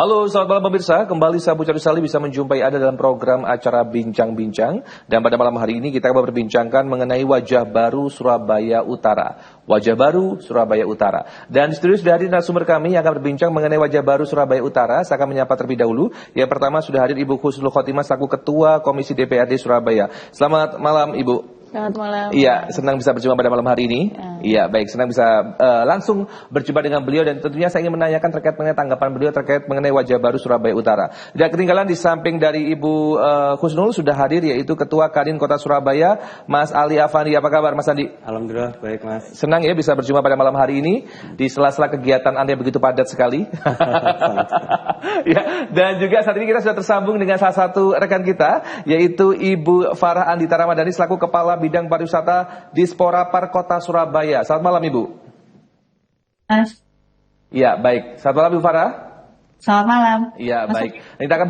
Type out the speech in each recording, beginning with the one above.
Halo, selamat malam pemirsa. Kembali saya Budi Sali bisa menjumpai Anda dalam program acara Bincang-Bincang. Dan pada malam hari ini kita akan berbincangkan mengenai wajah baru Surabaya Utara. Wajah baru Surabaya Utara. Dan di studio sudah hadir narasumber kami yang akan berbincang mengenai wajah baru Surabaya Utara. Saya akan menyapa terlebih dahulu. Yang pertama sudah hadir Ibu Husnul Khotimah selaku Ketua Komisi DPRD Surabaya. Selamat malam Ibu. Selamat malam. Iya, senang bisa berjumpa pada malam hari ini. Iya, baik, senang bisa langsung berjumpa dengan beliau dan tentunya saya ingin menanyakan terkait mengenai tanggapan beliau terkait mengenai wajah baru Surabaya Utara. Tidak ketinggalan di samping dari Ibu Husnul sudah hadir yaitu Ketua Kadin Kota Surabaya, Mas Ali Afandi. Apa kabar Mas Andi? Alhamdulillah baik Mas. Senang ya bisa berjumpa pada malam hari ini di sela-sela kegiatan Anda yang begitu padat sekali. Ya, dan juga saat ini kita sudah tersambung dengan salah satu rekan kita yaitu Ibu Farah Andita Ramadhani selaku Kepala Bidang Pariwisata Dispora Par Kota Surabaya. Selamat malam Ibu. Mas. Ya, baik. Selamat malam Ibu Farah. Selamat malam. Ya, baik. Kita akan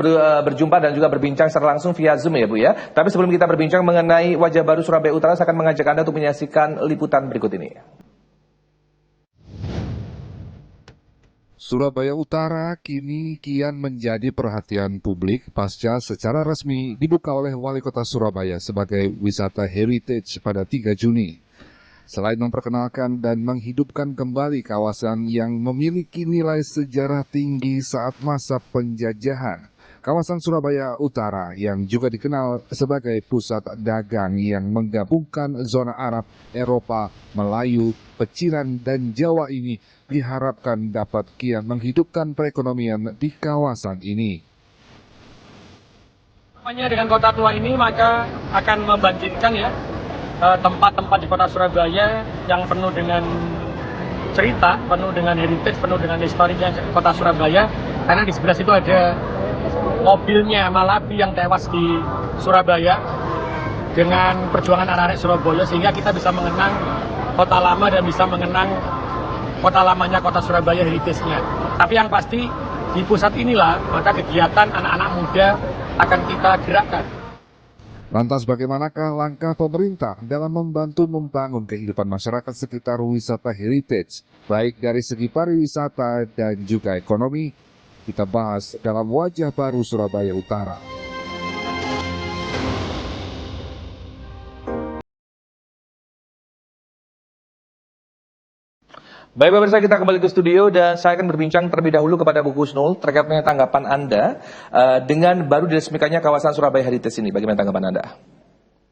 berjumpa dan juga berbincang secara langsung via Zoom ya Bu ya. Tapi sebelum kita berbincang mengenai wajah baru Surabaya Utara, saya akan mengajak Anda untuk menyaksikan liputan berikut ini. Surabaya Utara kini kian menjadi perhatian publik pasca secara resmi dibuka oleh Wali Kota Surabaya sebagai wisata heritage pada 3 Juni. Selain memperkenalkan dan menghidupkan kembali kawasan yang memiliki nilai sejarah tinggi saat masa penjajahan, kawasan Surabaya Utara yang juga dikenal sebagai pusat dagang yang menggabungkan zona Arab, Eropa, Melayu, Pecinan, dan Jawa ini diharapkan dapat kian menghidupkan perekonomian di kawasan ini. Dengan kota tua ini maka akan membangkitkan ya tempat-tempat di kota Surabaya yang penuh dengan cerita, penuh dengan heritage, penuh dengan historinya kota Surabaya. Karena di sebelah situ ada mobilnya Malabi yang tewas di Surabaya dengan perjuangan anak-anak Surabaya, sehingga kita bisa mengenang kota lama dan bisa mengenang kota lamanya kota Surabaya heritage-nya. Tapi yang pasti di pusat inilah maka kegiatan anak-anak muda akan kita gerakkan. Lantas bagaimanakah langkah pemerintah dalam membantu membangun kehidupan masyarakat sekitar wisata heritage, baik dari segi pariwisata dan juga ekonomi? Kita bahas dalam wajah baru Surabaya Utara. Baik pemirsa, kita kembali ke studio dan saya akan berbincang terlebih dahulu kepada Bu Husnul terkait dengan tanggapan Anda dengan baru diresmikannya kawasan Surabaya Heritage ini. Bagaimana tanggapan Anda?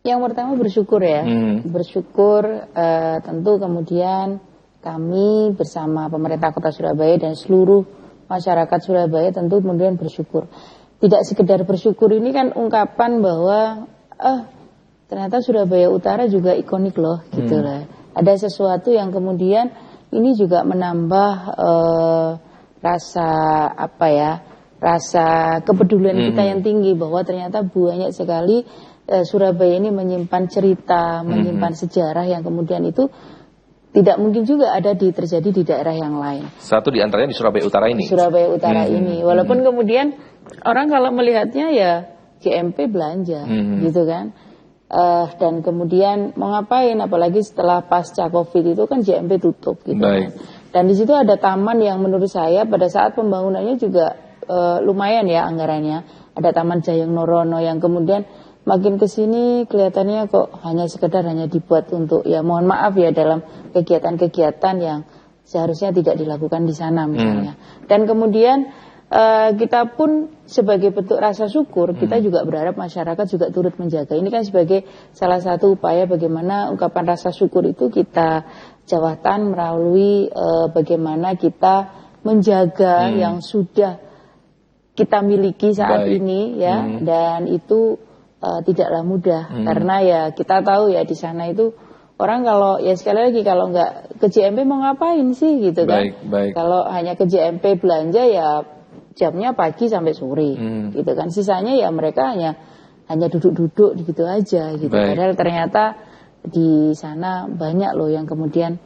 Yang pertama bersyukur ya, bersyukur tentu kemudian kami bersama pemerintah Kota Surabaya dan seluruh masyarakat Surabaya tentu kemudian bersyukur. Tidak sekedar bersyukur ini kan ungkapan bahwa ternyata Surabaya Utara juga ikonik loh gitu lah. Ada sesuatu yang kemudian ini juga menambah rasa rasa kepedulian kita yang tinggi bahwa ternyata banyak sekali Surabaya ini menyimpan cerita, menyimpan sejarah yang kemudian itu tidak mungkin juga ada terjadi di daerah yang lain. Satu di antaranya di Surabaya Utara ini. Surabaya Utara ini, walaupun kemudian orang kalau melihatnya ya GMP belanja, gitu kan. Dan kemudian mau ngapain, apalagi setelah pasca Covid itu kan JMP tutup gitu kan. Dan di situ ada taman yang menurut saya pada saat pembangunannya juga lumayan ya anggarannya. Ada Taman Jayeng Norono yang kemudian makin kesini kelihatannya kok hanya dibuat untuk ya mohon maaf ya dalam kegiatan-kegiatan yang seharusnya tidak dilakukan di sana misalnya. Dan kemudian kita pun sebagai bentuk rasa syukur kita juga berharap masyarakat juga turut menjaga. Ini kan sebagai salah satu upaya bagaimana ungkapan rasa syukur itu kita jawatan melalui bagaimana kita menjaga yang sudah kita miliki saat ini ya. Dan itu tidaklah mudah karena ya kita tahu ya di sana itu orang kalau ya sekali lagi kalau nggak ke JMP mau ngapain sih gitu kan. Kalau hanya ke JMP belanja ya jamnya pagi sampai sore gitu kan. Sisanya ya mereka hanya duduk-duduk gitu aja gitu. Padahal ternyata di sana banyak loh yang kemudian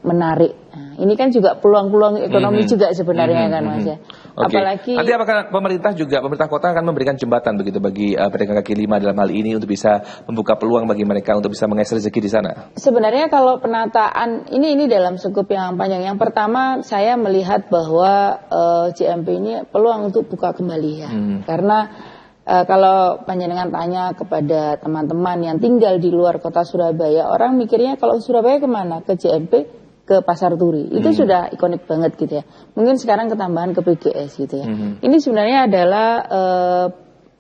menarik. Nah, ini kan juga peluang-peluang ekonomi juga sebenarnya kan Mas ya. Oke. Apalagi Nanti apakah pemerintah kota akan memberikan jembatan begitu bagi pedagang kaki lima dalam hal ini untuk bisa membuka peluang bagi mereka untuk bisa mengais rezeki di sana? Sebenarnya kalau penataan ini dalam skup yang panjang. Yang pertama saya melihat bahwa JMP ini peluang untuk buka kembali ya. Karena kalau panjenengan tanya kepada teman-teman yang tinggal di luar kota Surabaya, orang mikirnya kalau Surabaya kemana? Ke JMP, ke Pasar Turi. Itu sudah ikonik banget gitu ya. Mungkin sekarang ketambahan ke PGS gitu ya. Ini sebenarnya adalah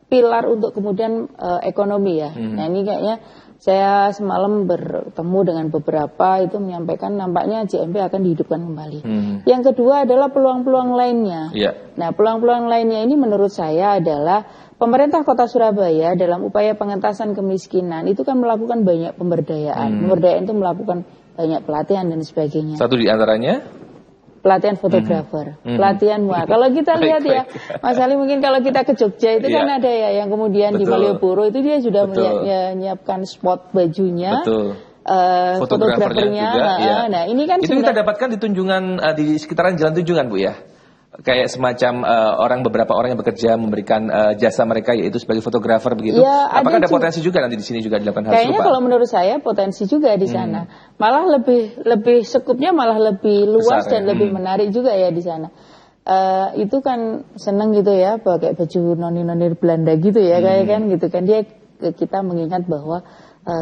pilar untuk kemudian ekonomi ya. Nah ini kayaknya saya semalam bertemu dengan beberapa itu menyampaikan nampaknya JMP akan dihidupkan kembali. Yang kedua adalah peluang-peluang lainnya. Nah peluang-peluang lainnya ini menurut saya adalah pemerintah kota Surabaya dalam upaya pengentasan kemiskinan itu kan melakukan banyak pemberdayaan. Pemberdayaan itu melakukan banyak pelatihan dan sebagainya. Satu di antaranya? Pelatihan fotografer, pelatihan Kalau kita lihat ya, Mas Ali mungkin kalau kita ke Jogja itu kan ada ya yang kemudian di Malioboro itu dia sudah menyiapkan spot bajunya. Fotografernya juga. Nah ini kan itu kita dapatkan di Tunjungan, di sekitaran Jalan Tunjungan Bu ya. Kayak semacam beberapa orang yang bekerja memberikan jasa mereka yaitu sebagai fotografer begitu. Ya, apakah ada potensi juga nanti di sini juga dilakukan hal serupa? Kayaknya kalau menurut saya potensi juga di sana. Malah lebih skupnya malah lebih luas besar, dan lebih menarik juga ya di sana. Itu kan seneng gitu ya pakai baju noni-noni Belanda gitu ya kayak kan gitu kan dia kita mengingat bahwa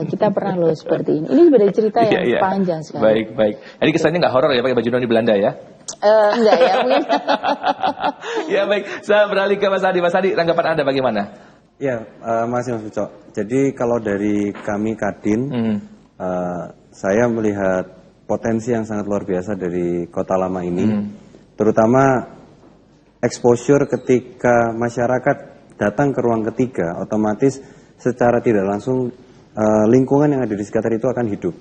kita pernah loh seperti ini. Ini sebenarnya cerita yang panjang sekali. Baik. Jadi kesannya nggak horor ya pakai baju noni Belanda ya? Enggak ya mungkin. Ya baik, saya beralih ke Mas Adi. Mas Adi, tanggapan Anda bagaimana? Ya, Mas Ucok. Jadi kalau dari kami Kadin, saya melihat potensi yang sangat luar biasa dari Kota Lama ini, terutama exposure ketika masyarakat datang ke ruang ketiga, otomatis secara tidak langsung lingkungan yang ada di sekitar itu akan hidup.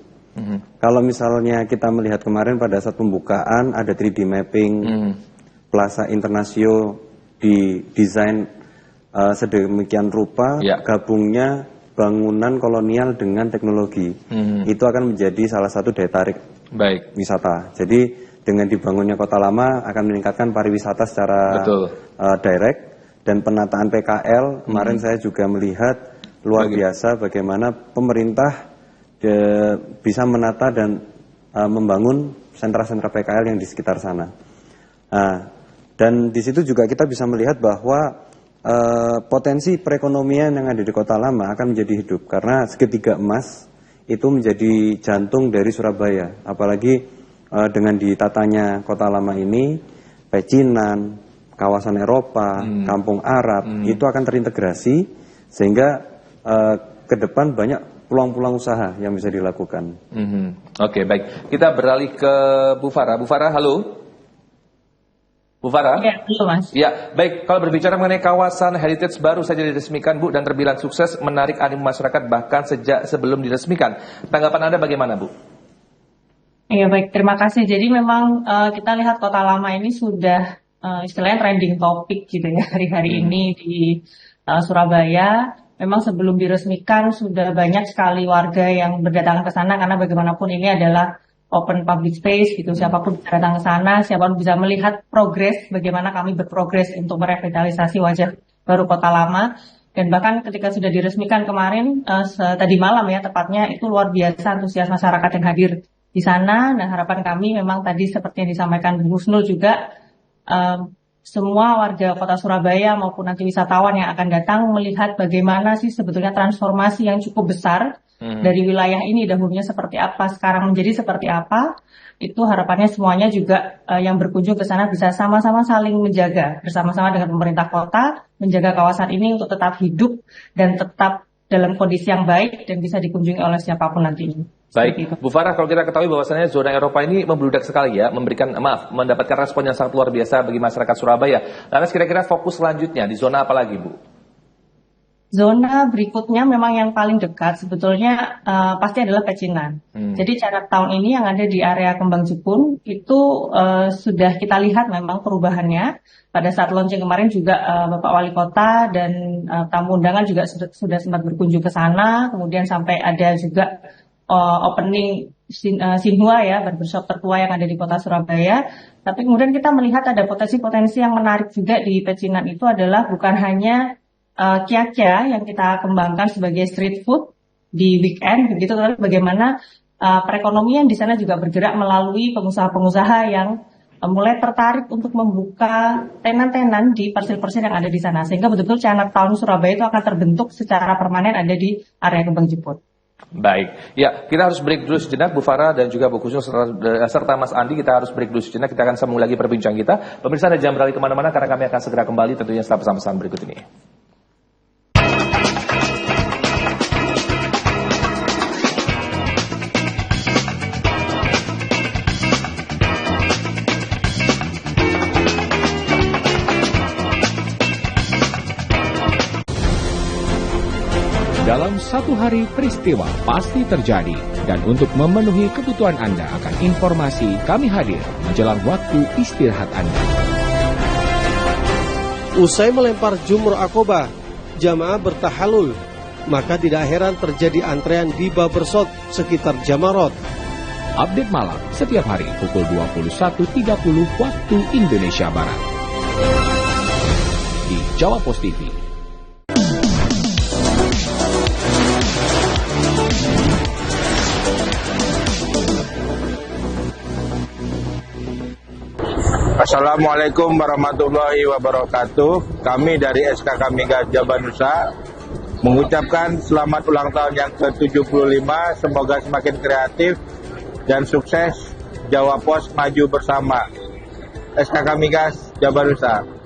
Kalau misalnya kita melihat kemarin pada saat pembukaan ada 3D mapping Plaza Internasio didesain sedemikian rupa, gabungnya bangunan kolonial dengan teknologi. Itu akan menjadi salah satu daya tarik wisata. Jadi dengan dibangunnya Kota Lama akan meningkatkan pariwisata secara direct dan penataan PKL. Kemarin saya juga melihat luar biasa bagaimana pemerintah bisa menata dan membangun sentra-sentra PKL yang di sekitar sana. Dan di situ juga kita bisa melihat bahwa potensi perekonomian yang ada di Kota Lama akan menjadi hidup karena segitiga emas itu menjadi jantung dari Surabaya. Apalagi dengan ditatanya Kota Lama ini, pecinan, kawasan Eropa, kampung Arab itu akan terintegrasi sehingga ke depan banyak peluang-peluang usaha yang bisa dilakukan. Oke, baik. Kita beralih ke Bu Farah. Bu Farah, halo. Bu Farah? Ya, halo Mas. Ya, baik. Kalau berbicara mengenai kawasan heritage baru saja diresmikan, Bu, dan terbilang sukses menarik animo masyarakat bahkan sejak sebelum diresmikan. Tanggapan Anda bagaimana, Bu? Iya, baik. Terima kasih. Jadi memang kita lihat Kota Lama ini sudah istilahnya trending topik gitu ya hari-hari ini di Surabaya. Memang sebelum diresmikan sudah banyak sekali warga yang berdatangan ke sana karena bagaimanapun ini adalah open public space gitu. Siapapun bisa datang ke sana, siapapun bisa melihat progres bagaimana kami berprogres untuk merevitalisasi wajah baru Kota Lama. Dan bahkan ketika sudah diresmikan kemarin tadi malam ya tepatnya itu luar biasa antusias masyarakat yang hadir di sana. Nah harapan kami memang tadi seperti yang disampaikan Bu Husnul juga semua warga Kota Surabaya maupun nanti wisatawan yang akan datang melihat bagaimana sih sebetulnya transformasi yang cukup besar dari wilayah ini dahulunya seperti apa, sekarang menjadi seperti apa. Itu harapannya semuanya juga yang berkunjung ke sana bisa sama-sama saling menjaga bersama-sama dengan pemerintah kota, menjaga kawasan ini untuk tetap hidup dan tetap dalam kondisi yang baik dan bisa dikunjungi oleh siapapun nantinya. Baik, Bu Farah, kalau kita ketahui bahwasannya zona Eropa ini membludak sekali ya, mendapatkan respon yang sangat luar biasa bagi masyarakat Surabaya. Lantas kira-kira fokus selanjutnya di zona apa lagi, Bu? Zona berikutnya memang yang paling dekat sebetulnya pasti adalah Pecinan. Jadi Carak Town ini yang ada di area Kembang Jepun itu sudah kita lihat memang perubahannya. Pada saat launching kemarin juga Bapak Wali Kota dan tamu undangan juga sudah sempat berkunjung ke sana. Kemudian sampai ada juga opening Xinhua ya, barbershop tertua yang ada di kota Surabaya. Tapi kemudian kita melihat ada potensi-potensi yang menarik juga di Pecinan itu adalah bukan hanya kia-kia yang kita kembangkan sebagai street food di weekend begitu, tapi bagaimana perekonomian di sana juga bergerak melalui pengusaha-pengusaha yang mulai tertarik untuk membuka tenan-tenan di parcel-parcel yang ada di sana, sehingga betul-betul Chinatown Surabaya itu akan terbentuk secara permanen ada di area Kembang Jeput. Baik, ya kita harus break dulu sejenak Bu Farah dan juga Bu Kusnul serta Mas Andi, kita harus break dulu sejenak, kita akan sambung lagi perbincangan kita. Pemirsa ada jam beralih kemana-mana karena kami akan segera kembali tentunya setelah pesan-pesan berikut ini. Dalam satu hari peristiwa pasti terjadi, dan untuk memenuhi kebutuhan Anda akan informasi, kami hadir menjelang waktu istirahat Anda. Usai melempar jumroh akobah, jamaah bertahalul, maka tidak heran terjadi antrean di barbershop sekitar Jamarot. Update malam setiap hari pukul 21.30 waktu Indonesia Barat. Di Jawa Post TV. Assalamualaikum warahmatullahi wabarakatuh. Kami dari SKK Migas Jabanusa mengucapkan selamat ulang tahun yang ke-75. Semoga semakin kreatif dan sukses. Jawa Pos maju bersama. SKK Migas Jabanusa.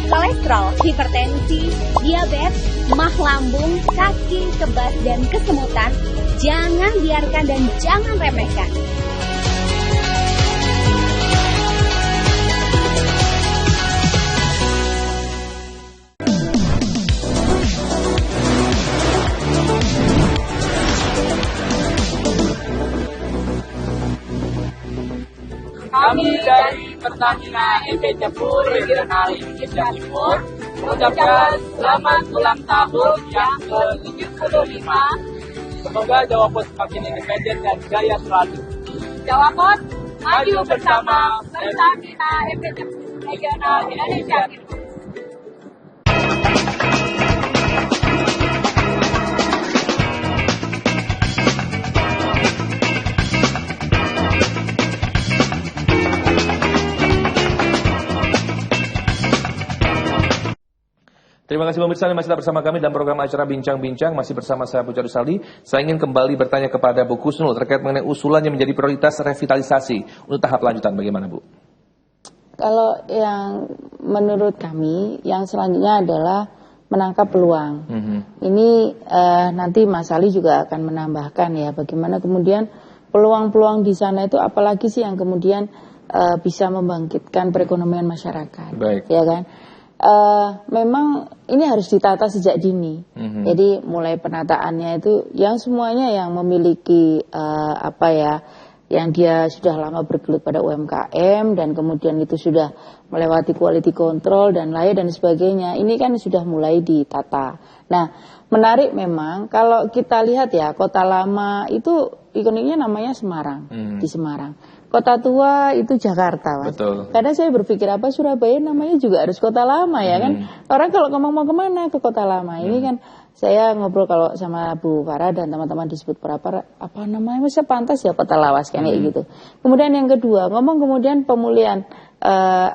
Kolesterol, hipertensi, diabetes, mah lambung, kaki, kebas, dan kesemutan, jangan biarkan dan jangan remehkan. Kami dari Pertamina EP Cepur Regional Indonesia Timur mengucapkan selamat ulang tahun yang ke-75. Semoga Jawa Pos semakin independen dan jaya selalu. Jawa Pos maju bersama Pertamina EP Cepur Regional Indonesia Timur. Terima kasih pemirsa yang masih bersama kami dalam program acara Bincang-Bincang. Masih bersama saya Puja Rusali. Saya ingin kembali bertanya kepada Bu Kusnul terkait mengenai usulan yang menjadi prioritas revitalisasi untuk tahap lanjutan. Bagaimana Bu? Kalau yang menurut kami yang selanjutnya adalah menangkap peluang. Ini nanti Mas Ali juga akan menambahkan ya bagaimana kemudian peluang-peluang di sana itu apalagi sih yang kemudian bisa membangkitkan perekonomian masyarakat. Baik. Ya kan? Memang ini harus ditata sejak dini. Jadi mulai penataannya itu yang semuanya yang memiliki yang dia sudah lama bergelut pada UMKM dan kemudian itu sudah melewati quality control dan lain dan sebagainya. Ini kan sudah mulai ditata. Nah, menarik memang kalau kita lihat ya, Kota Lama itu ikoniknya namanya Semarang, di Semarang. Kota Tua itu Jakarta, Mas. Betul. Kadang saya berpikir apa Surabaya namanya juga harus Kota Lama ya kan. Orang kalau ngomong mau kemana ke Kota Lama. Ini kan saya ngobrol kalau sama Bu Farah dan teman-teman disebut apa namanya masa pantas ya Kota Lawas kan kayak gitu. Kemudian yang kedua ngomong kemudian pemulihan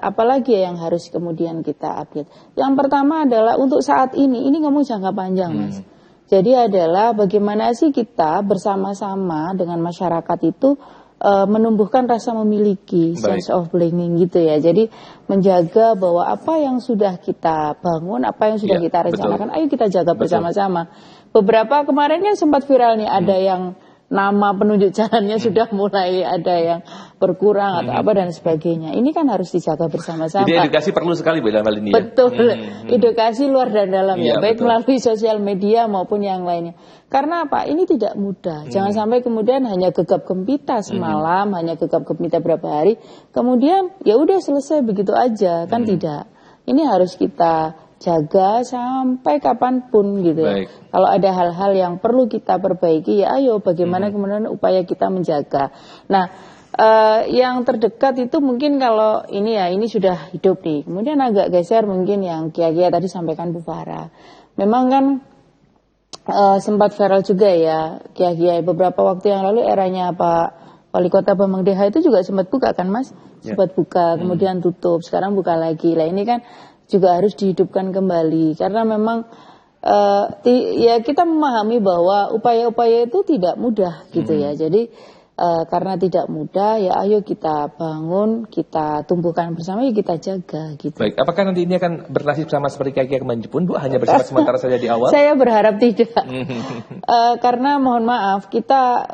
apalagi yang harus kemudian kita update. Yang pertama adalah untuk saat ini ngomong jangka panjang Mas. Jadi adalah bagaimana sih kita bersama-sama dengan masyarakat itu menumbuhkan rasa memiliki sense of belonging gitu ya. Jadi menjaga bahwa apa yang sudah kita bangun, apa yang sudah kita rencanakan, ayo kita jaga bersama-sama. Beberapa kemarin kan sempat viral nih ada yang nama penunjuk jalannya sudah mulai ada yang berkurang atau apa dan sebagainya. Ini kan harus dijaga bersama-sama. Jadi edukasi perlu sekali dalam hal ini ya. Betul, edukasi luar dan dalam ya, baik betul. melalui sosial media maupun yang lainnya. Karena apa? Ini tidak mudah. Jangan sampai kemudian hanya gegap gempita semalam, hanya gegap gempita berapa hari, kemudian ya udah selesai begitu aja, kan tidak. Ini harus kita jaga sampai kapanpun gitu ya. Kalau ada hal-hal yang perlu kita perbaiki, ya ayo bagaimana kemudian upaya kita menjaga. Nah, yang terdekat itu mungkin kalau ini ya, ini sudah hidup nih. Kemudian agak geser mungkin yang Kia-Kia tadi sampaikan Bu Farah. Memang kan sempat viral juga ya Kia-Kia beberapa waktu yang lalu, eranya Pak Wali Kota Bambang Deha itu juga sempat buka kan Mas? Sempat buka, kemudian tutup, sekarang buka lagi. Lah ini kan juga harus dihidupkan kembali karena memang ya kita memahami bahwa upaya-upaya itu tidak mudah gitu ya. Jadi karena tidak mudah ya ayo kita bangun, kita tumbuhkan bersama, ya kita jaga gitu. Baik, apakah nanti ini akan bernasib sama seperti Kia-Kia kemarin pun Bu, hanya bersifat sementara saja di awal? Saya berharap tidak. Karena mohon maaf kita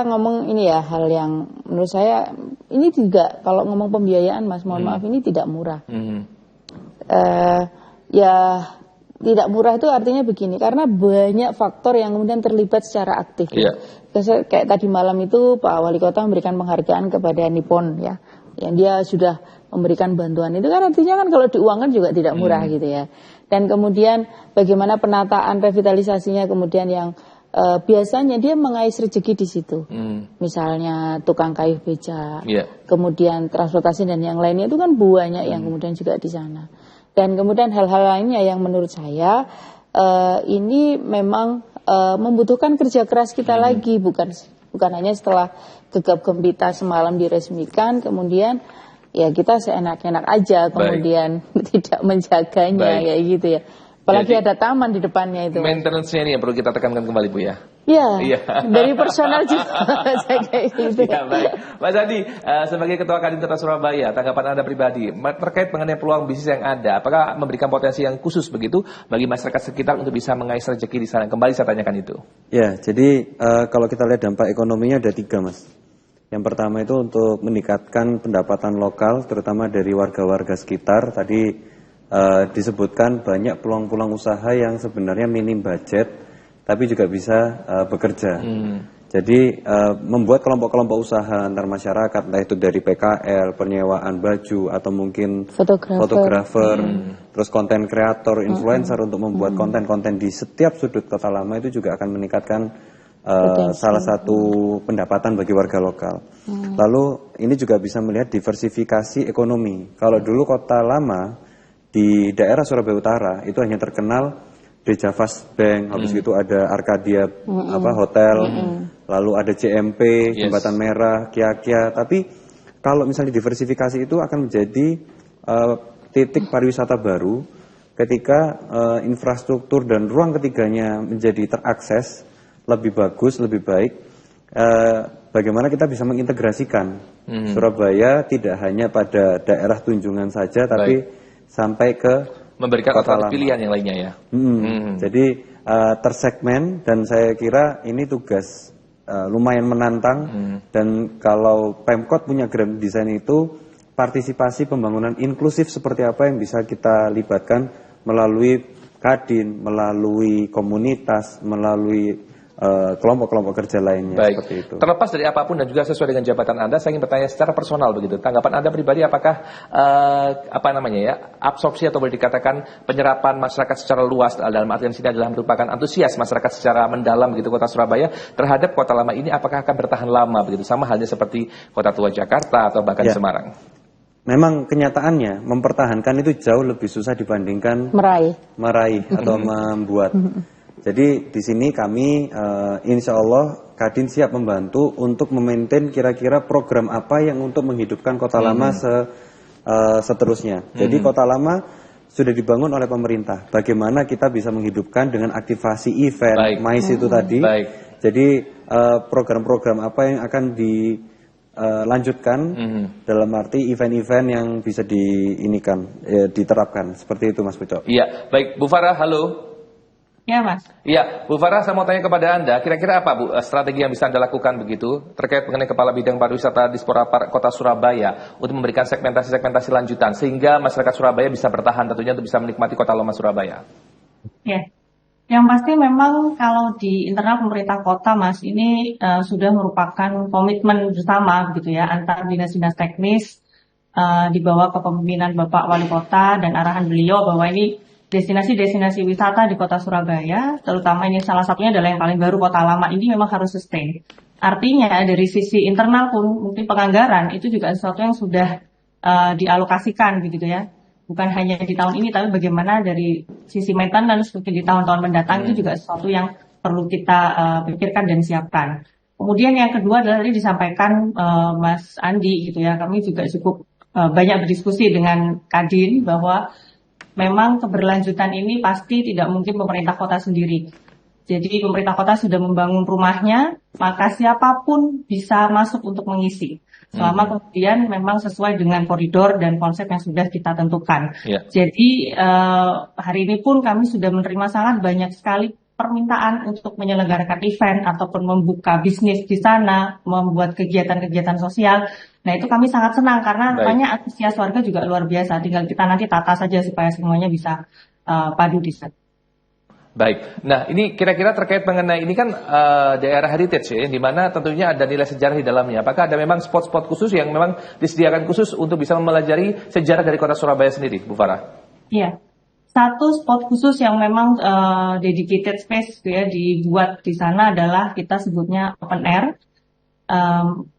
ngomong ini ya hal yang menurut saya ini juga kalau ngomong pembiayaan Mas, mohon maaf ini tidak murah. Ya tidak murah itu artinya begini, karena banyak faktor yang kemudian terlibat secara aktif. Kayak tadi malam itu Pak Wali Kota memberikan penghargaan kepada Nippon ya, yang dia sudah memberikan bantuan. Itu kan artinya kan kalau diuangkan juga tidak murah gitu ya. Dan kemudian bagaimana penataan revitalisasinya kemudian yang biasanya dia mengais rezeki di situ. Misalnya tukang kayu beca, kemudian transportasi dan yang lainnya itu kan banyak yang kemudian juga di sana. Dan kemudian hal-hal lainnya yang menurut saya ini memang membutuhkan kerja keras kita lagi, bukan hanya setelah gegap gempita semalam diresmikan kemudian ya kita seenak-enak aja kemudian tidak menjaganya ya gitu ya. Apalagi ada taman di depannya itu. Maintenance-nya ini yang perlu kita tekankan kembali Bu ya. Iya. Dari personal juga saya kayak gitu. Ya, baik. Mas Adi, sebagai Ketua Kadin Kota Surabaya, tanggapan Anda pribadi terkait mengenai peluang bisnis yang ada, apakah memberikan potensi yang khusus begitu bagi masyarakat sekitar untuk bisa mengais rezeki di sana? Kembali saya tanyakan itu. Ya, jadi kalau kita lihat dampak ekonominya ada 3 Mas. Yang pertama itu untuk meningkatkan pendapatan lokal, terutama dari warga-warga sekitar. Tadi disebutkan banyak peluang-peluang usaha yang sebenarnya minim budget tapi juga bisa bekerja. Jadi membuat kelompok-kelompok usaha antar masyarakat, entah itu dari PKL, penyewaan baju atau mungkin fotografer, terus konten kreator, influencer untuk membuat konten-konten di setiap sudut Kota Lama itu juga akan meningkatkan salah satu pendapatan bagi warga lokal. Lalu ini juga bisa melihat diversifikasi ekonomi. Kalau dulu Kota Lama di daerah Surabaya Utara itu hanya terkenal Deja Fast Bank, habis itu ada Arcadia hotel, lalu ada JMP, Jembatan Merah, Kia-Kia. Tapi kalau misalnya diversifikasi itu akan menjadi titik pariwisata baru ketika infrastruktur dan ruang ketiganya menjadi terakses lebih bagus, lebih baik. Bagaimana kita bisa mengintegrasikan Surabaya tidak hanya pada daerah Tunjungan saja, tapi sampai ke memberikan alternatif pilihan yang lainnya ya. Jadi tersegmen dan saya kira ini tugas lumayan menantang dan kalau Pemkot punya grand design itu partisipasi pembangunan inklusif seperti apa yang bisa kita libatkan melalui Kadin, melalui komunitas, melalui kelompok-kelompok kerja lainnya. Baik. Seperti itu. Terlepas dari apapun dan juga sesuai dengan jabatan Anda, saya ingin bertanya secara personal begitu. Tanggapan Anda pribadi apakah absorpsi atau boleh dikatakan penyerapan masyarakat secara luas dalam artian sini adalah merupakan antusias masyarakat secara mendalam begitu Kota Surabaya terhadap Kota Lama ini, apakah akan bertahan lama begitu sama halnya seperti Kota Tua Jakarta atau bahkan Semarang? Memang kenyataannya mempertahankan itu jauh lebih susah dibandingkan meraih atau membuat. Jadi di sini kami insya Allah Kadin siap membantu untuk memaintain kira-kira program apa yang untuk menghidupkan Kota Lama seterusnya. Jadi Kota Lama sudah dibangun oleh pemerintah. Bagaimana kita bisa menghidupkan dengan aktivasi event, MICE itu tadi. Jadi program-program apa yang akan dilanjutkan dalam arti event-event yang bisa diterapkan. Seperti itu Mas Pucok. Iya, baik Bu Farah, halo. Ya, Mas. Iya, Bu Farah, saya mau tanya kepada Anda, kira-kira apa Bu strategi yang bisa Anda lakukan begitu terkait mengenai Kepala Bidang Pariwisata Dispora Kota Surabaya untuk memberikan segmentasi-segmentasi lanjutan sehingga masyarakat Surabaya bisa bertahan tentunya untuk bisa menikmati Kota Lama Surabaya. Ya, yang pasti memang kalau di internal pemerintah kota, Mas, ini sudah merupakan komitmen bersama gitu ya antar dinas-dinas teknis di bawah kepemimpinan Bapak Wali Kota dan arahan beliau bahwa ini destinasi-destinasi wisata di Kota Surabaya, terutama ini salah satunya adalah yang paling baru Kota Lama ini memang harus sustain. Artinya dari sisi internal pun mungkin penganggaran itu juga sesuatu yang sudah dialokasikan begitu ya. Bukan hanya di tahun ini tapi bagaimana dari sisi maintenance mungkin di tahun-tahun mendatang itu juga sesuatu yang perlu kita pikirkan dan siapkan. Kemudian yang kedua adalah tadi disampaikan Mas Andi gitu ya, kami juga cukup banyak berdiskusi dengan Kadin bahwa memang keberlanjutan ini pasti tidak mungkin pemerintah kota sendiri. Jadi pemerintah kota sudah membangun rumahnya, maka siapapun bisa masuk untuk mengisi. Selama kemudian memang sesuai dengan koridor dan konsep yang sudah kita tentukan. Yeah. Jadi hari ini pun kami sudah menerima sangat banyak sekali permintaan untuk menyelenggarakan event ataupun membuka bisnis di sana, membuat kegiatan-kegiatan sosial. Nah itu kami sangat senang karena banyak antusias warga juga luar biasa. Tinggal kita nanti tata saja supaya semuanya bisa padu di sana. Baik, nah ini kira-kira terkait mengenai ini kan daerah heritage ya, di mana tentunya ada nilai sejarah di dalamnya. Apakah ada memang spot-spot khusus yang memang disediakan khusus untuk bisa mempelajari sejarah dari Kota Surabaya sendiri, Bu Farah? Iya. Satu spot khusus yang memang dedicated space ya dibuat di sana adalah kita sebutnya open air.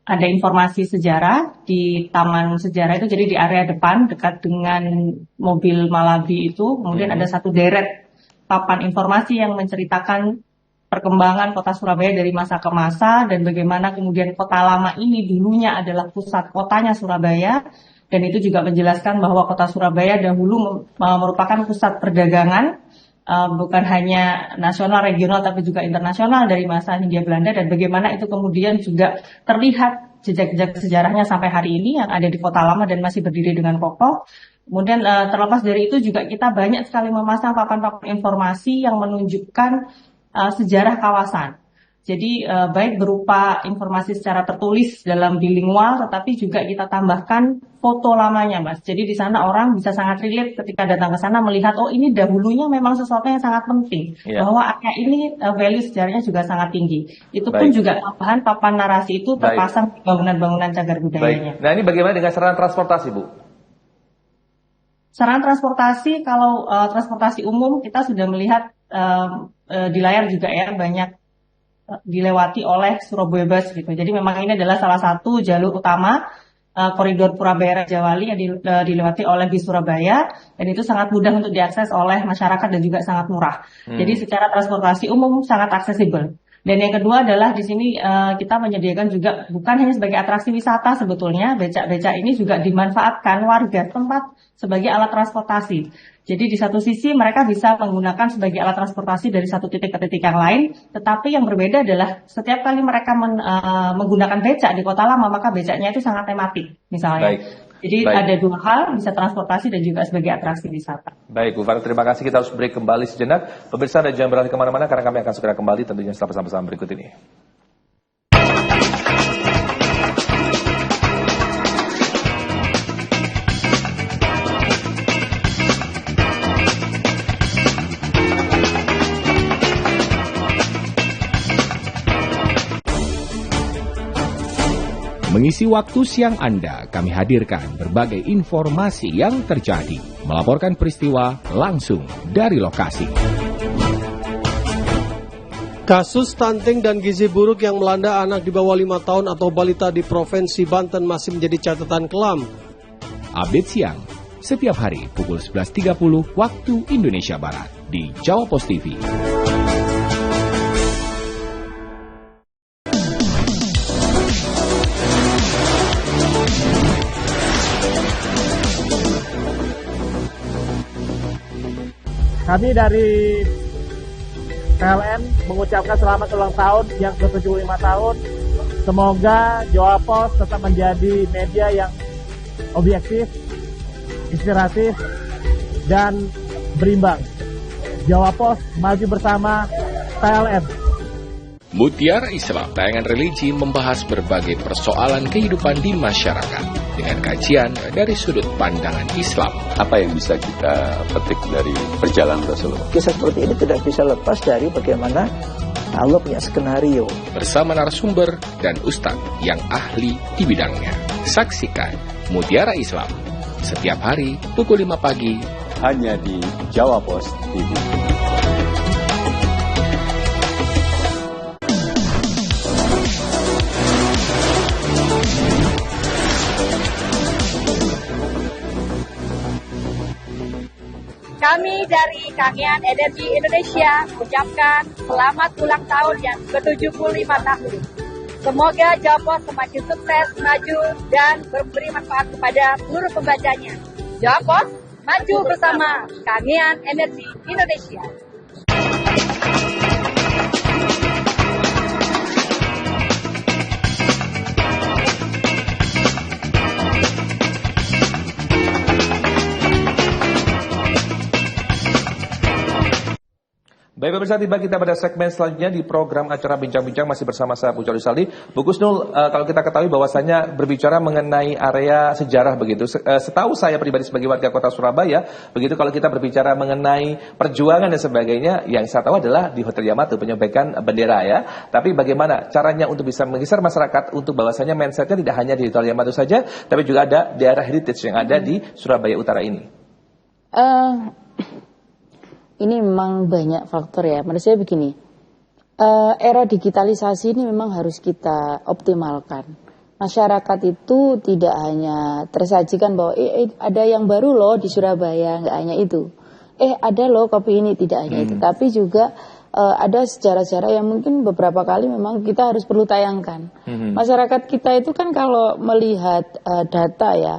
Ada informasi sejarah di taman sejarah itu, jadi di area depan dekat dengan mobil Malabi itu, kemudian ada satu deret papan informasi yang menceritakan perkembangan Kota Surabaya dari masa ke masa dan bagaimana kemudian Kota Lama ini dulunya adalah pusat kotanya Surabaya. Dan itu juga menjelaskan bahwa Kota Surabaya dahulu merupakan pusat perdagangan, bukan hanya nasional, regional, tapi juga internasional dari masa Hindia Belanda. Dan bagaimana itu kemudian juga terlihat jejak-jejak sejarahnya sampai hari ini yang ada di Kota Lama dan masih berdiri dengan kokoh. Kemudian terlepas dari itu juga kita banyak sekali memasang papan-papan informasi yang menunjukkan sejarah kawasan. Jadi baik berupa informasi secara tertulis dalam bilingual, tetapi juga kita tambahkan foto lamanya, Mas. Jadi di sana orang bisa sangat relate ketika datang ke sana melihat, oh ini dahulunya memang sesuatu yang sangat penting. Bahwa area ini value sejarahnya juga sangat tinggi. Itu pun juga tambahan papan narasi itu terpasang di bangunan-bangunan cagar budayanya. Nah ini bagaimana dengan sarana transportasi, Bu? Sarana transportasi, kalau transportasi umum kita sudah melihat di layar juga ya banyak dilewati oleh Surabaya Bus gitu. Jadi memang ini adalah salah satu jalur utama koridor Purabaya Raja Wali yang dilewati oleh bis Surabaya dan itu sangat mudah untuk diakses oleh masyarakat dan juga sangat murah. Jadi secara transportasi umum sangat aksesibel. Dan yang kedua adalah di sini kita menyediakan juga bukan hanya sebagai atraksi wisata sebetulnya, becak-becak ini juga dimanfaatkan warga tempat sebagai alat transportasi. Jadi di satu sisi mereka bisa menggunakan sebagai alat transportasi dari satu titik ke titik yang lain, tetapi yang berbeda adalah setiap kali mereka menggunakan becak di Kota Lama, maka becaknya itu sangat tematik misalnya. Jadi ada dua hal, bisa transportasi dan juga sebagai atraksi wisata. Baik, Bu Farah, terima kasih. Kita harus break kembali sejenak. Pemirsa, dan jangan beralih kemana-mana karena kami akan segera kembali tentunya setelah pesan-pesan berikut ini. Mengisi waktu siang Anda, kami hadirkan berbagai informasi yang terjadi. Melaporkan peristiwa langsung dari lokasi. Kasus stunting dan gizi buruk yang melanda anak di bawah 5 tahun atau balita di Provinsi Banten masih menjadi catatan kelam. Update siang, setiap hari pukul 11.30 waktu Indonesia Barat di Jawa Pos TV. Kami dari PLN mengucapkan selamat ulang tahun yang ke-75 tahun. Semoga Jawa Pos tetap menjadi media yang objektif, inspiratif, dan berimbang. Jawa Pos maju bersama PLN. Mutiara Islam, tayangan religi membahas berbagai persoalan kehidupan di masyarakat dengan kajian dari sudut pandangan Islam. Apa yang bisa kita petik dari perjalanan Rasulullah? Kisah seperti ini tidak bisa lepas dari bagaimana Allah punya skenario. Bersama narasumber dan ustadz yang ahli di bidangnya. Saksikan Mutiara Islam setiap hari pukul 5 pagi hanya di Jawa Pos TV. Kami dari Kangean Energi Indonesia mengucapkan selamat ulang tahun yang ke-75 tahun. Semoga Jawa Pos semakin sukses, maju, dan memberi manfaat kepada seluruh pembacanya. Jawa Pos, maju bersama Kangean Energi Indonesia. Baik pemirsa, tiba kita pada segmen selanjutnya di program acara Bincang-Bincang masih bersama saya Pucol Saldi. Bu Kusnul, kalau kita ketahui bahwasannya berbicara mengenai area sejarah begitu. Setahu saya pribadi sebagai warga kota Surabaya, begitu kalau kita berbicara mengenai perjuangan dan sebagainya, yang saya tahu adalah di Hotel Yamato penyebekan bendera ya. Tapi bagaimana caranya untuk bisa menggeser masyarakat untuk bahwasannya mindsetnya tidak hanya di Hotel Yamato saja, tapi juga ada daerah heritage yang ada di Surabaya Utara ini. Ini memang banyak faktor ya. Menurut saya begini, era digitalisasi ini memang harus kita optimalkan. Masyarakat itu tidak hanya tersajikan bahwa ada yang baru loh di Surabaya, nggak hanya itu. Ada loh kopi ini, tidak hanya itu. Tapi juga ada sejarah-sejarah yang mungkin beberapa kali memang kita harus perlu tayangkan. Masyarakat kita itu kan kalau melihat data ya,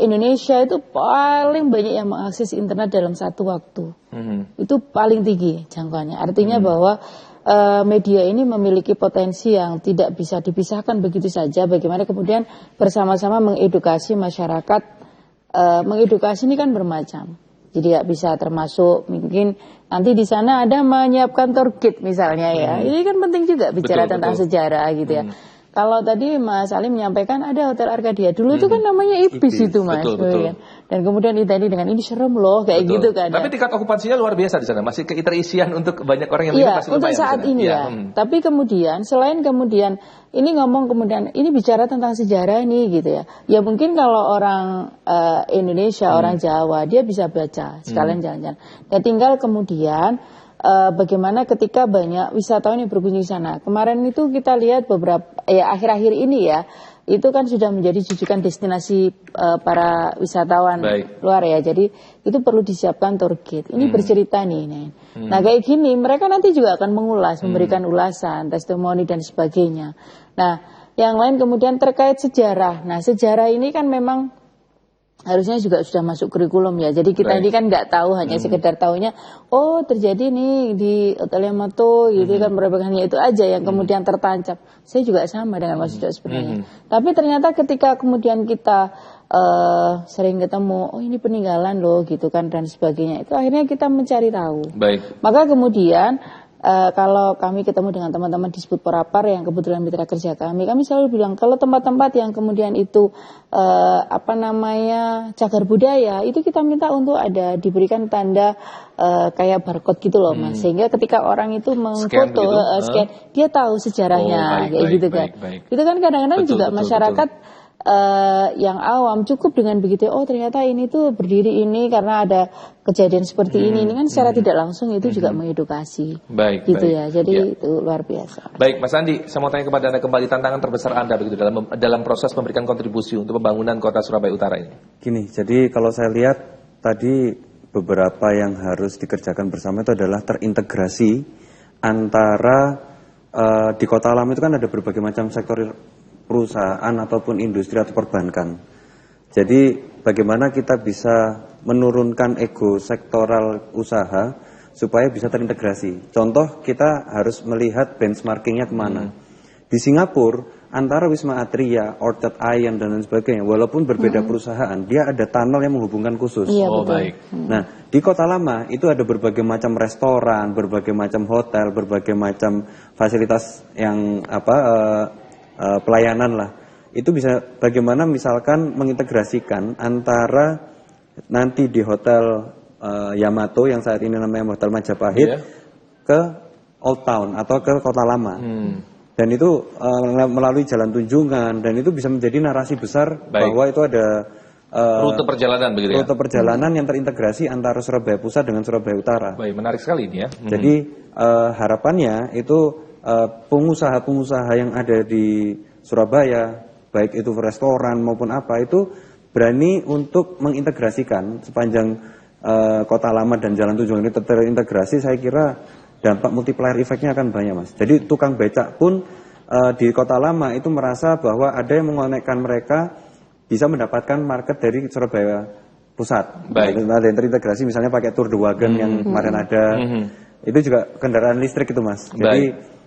Indonesia itu paling banyak yang mengakses internet dalam satu waktu. Itu paling tinggi jangkauannya. Artinya bahwa media ini memiliki potensi yang tidak bisa dipisahkan begitu saja. Bagaimana kemudian bersama-sama mengedukasi masyarakat. Mengedukasi ini kan bermacam. Jadi ya bisa termasuk mungkin nanti di sana ada menyiapkan tour guide misalnya ya. Ini kan penting juga bicara tentang sejarah gitu ya. Kalau tadi Mas Ali menyampaikan ada Hotel Arcadia. Dulu itu kan namanya Ibis itu Mas. Betul. Dan kemudian tadi dengan ini serem loh kayak gitu kan. Tapi tingkat okupansinya luar biasa di sana. Masih keterisian untuk banyak orang yang minum masih lumayan. Untuk saat ini ya. Tapi kemudian selain kemudian ini ngomong kemudian ini bicara tentang sejarah nih gitu ya. Ya mungkin kalau orang Indonesia, orang Jawa dia bisa baca sekalian jalan-jalan. Dan tinggal kemudian bagaimana ketika banyak wisatawan yang berkunjung sana. Kemarin itu kita lihat beberapa akhir-akhir ini ya, itu kan sudah menjadi jujukan destinasi para wisatawan luar ya. Jadi itu perlu disiapkan tour guide. Ini bercerita nih. Nah kayak gini mereka nanti juga akan mengulas, memberikan ulasan, testimoni dan sebagainya. Nah yang lain kemudian terkait sejarah. Nah sejarah ini kan memang harusnya juga sudah masuk kurikulum ya. Jadi kita ini kan nggak tahu hanya sekedar tahunya oh terjadi nih di Hotel Yamato gitu kan, merupakan hanya itu aja yang kemudian tertancap. Saya juga sama dengan Mas Ujo sebenarnya. Tapi ternyata ketika kemudian kita sering ketemu oh ini peninggalan loh gitu kan dan sebagainya, itu akhirnya kita mencari tahu. Maka kemudian kalau kami ketemu dengan teman-teman di Disbud Porapar yang kebetulan mitra kerja kami selalu bilang kalau tempat-tempat yang kemudian itu cagar budaya itu kita minta untuk ada diberikan tanda kayak barcode gitu loh Mas, sehingga ketika orang itu mengfoto scan dia tahu sejarahnya gitu kan. Itu kan kadang-kadang juga masyarakat yang awam cukup dengan begitu ternyata ini tuh berdiri ini karena ada kejadian seperti ini kan secara tidak langsung itu juga mengedukasi ya. Jadi itu luar biasa. Baik Mas Andi, saya mau tanya kepada Anda kembali tantangan terbesar Anda begitu dalam proses memberikan kontribusi untuk pembangunan kota Surabaya Utara ini. Gini, jadi kalau saya lihat tadi beberapa yang harus dikerjakan bersama itu adalah terintegrasi antara di Kota Lama itu kan ada berbagai macam sektor perusahaan ataupun industri atau perbankan. Jadi bagaimana kita bisa menurunkan ego sektoral usaha supaya bisa terintegrasi. Contoh kita harus melihat benchmarkingnya kemana. Di Singapura antara Wisma Atria, Orchard Ion dan lain sebagainya, walaupun berbeda perusahaan, dia ada tunnel yang menghubungkan khusus. Iya, betul. Nah Di Kota Lama itu ada berbagai macam restoran, berbagai macam hotel, berbagai macam fasilitas yang pelayanan lah. Itu bisa bagaimana misalkan mengintegrasikan antara nanti di hotel Yamato yang saat ini namanya Hotel Majapahit ke Old Town atau ke Kota Lama. Dan itu melalui jalan tunjungan, dan itu bisa menjadi narasi besar bahwa itu ada rute perjalanan begitu ya? Rute perjalanan yang terintegrasi antara Surabaya Pusat dengan Surabaya Utara. Baik, menarik sekali ini ya. Jadi harapannya itu pengusaha-pengusaha yang ada di Surabaya, baik itu restoran maupun apa, itu berani untuk mengintegrasikan sepanjang Kota Lama dan jalan tunjungan itu terintegrasi. Saya kira dampak multiplier efeknya akan banyak, Mas. Jadi tukang becak pun di Kota Lama itu merasa bahwa ada yang mengonekkan mereka bisa mendapatkan market dari Surabaya Pusat. Baik. Ada yang terintegrasi misalnya pakai Tour de Wagen yang kemarin ada. Itu juga kendaraan listrik itu, Mas. Jadi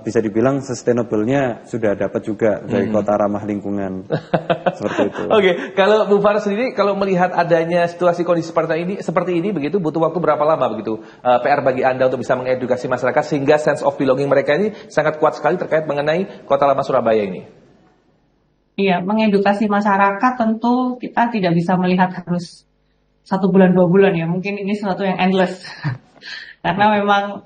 bisa dibilang sustainable-nya sudah dapat juga dari kota ramah lingkungan. Seperti itu. Oke, kalau Bu Farah sendiri, kalau melihat adanya situasi kondisi seperti ini begitu, butuh waktu berapa lama begitu PR bagi Anda untuk bisa mengedukasi masyarakat sehingga sense of belonging mereka ini sangat kuat sekali terkait mengenai Kota Lama Surabaya ini? Iya, mengedukasi masyarakat tentu kita tidak bisa melihat harus 1 bulan 2 bulan ya. Mungkin ini sesuatu yang endless. Karena memang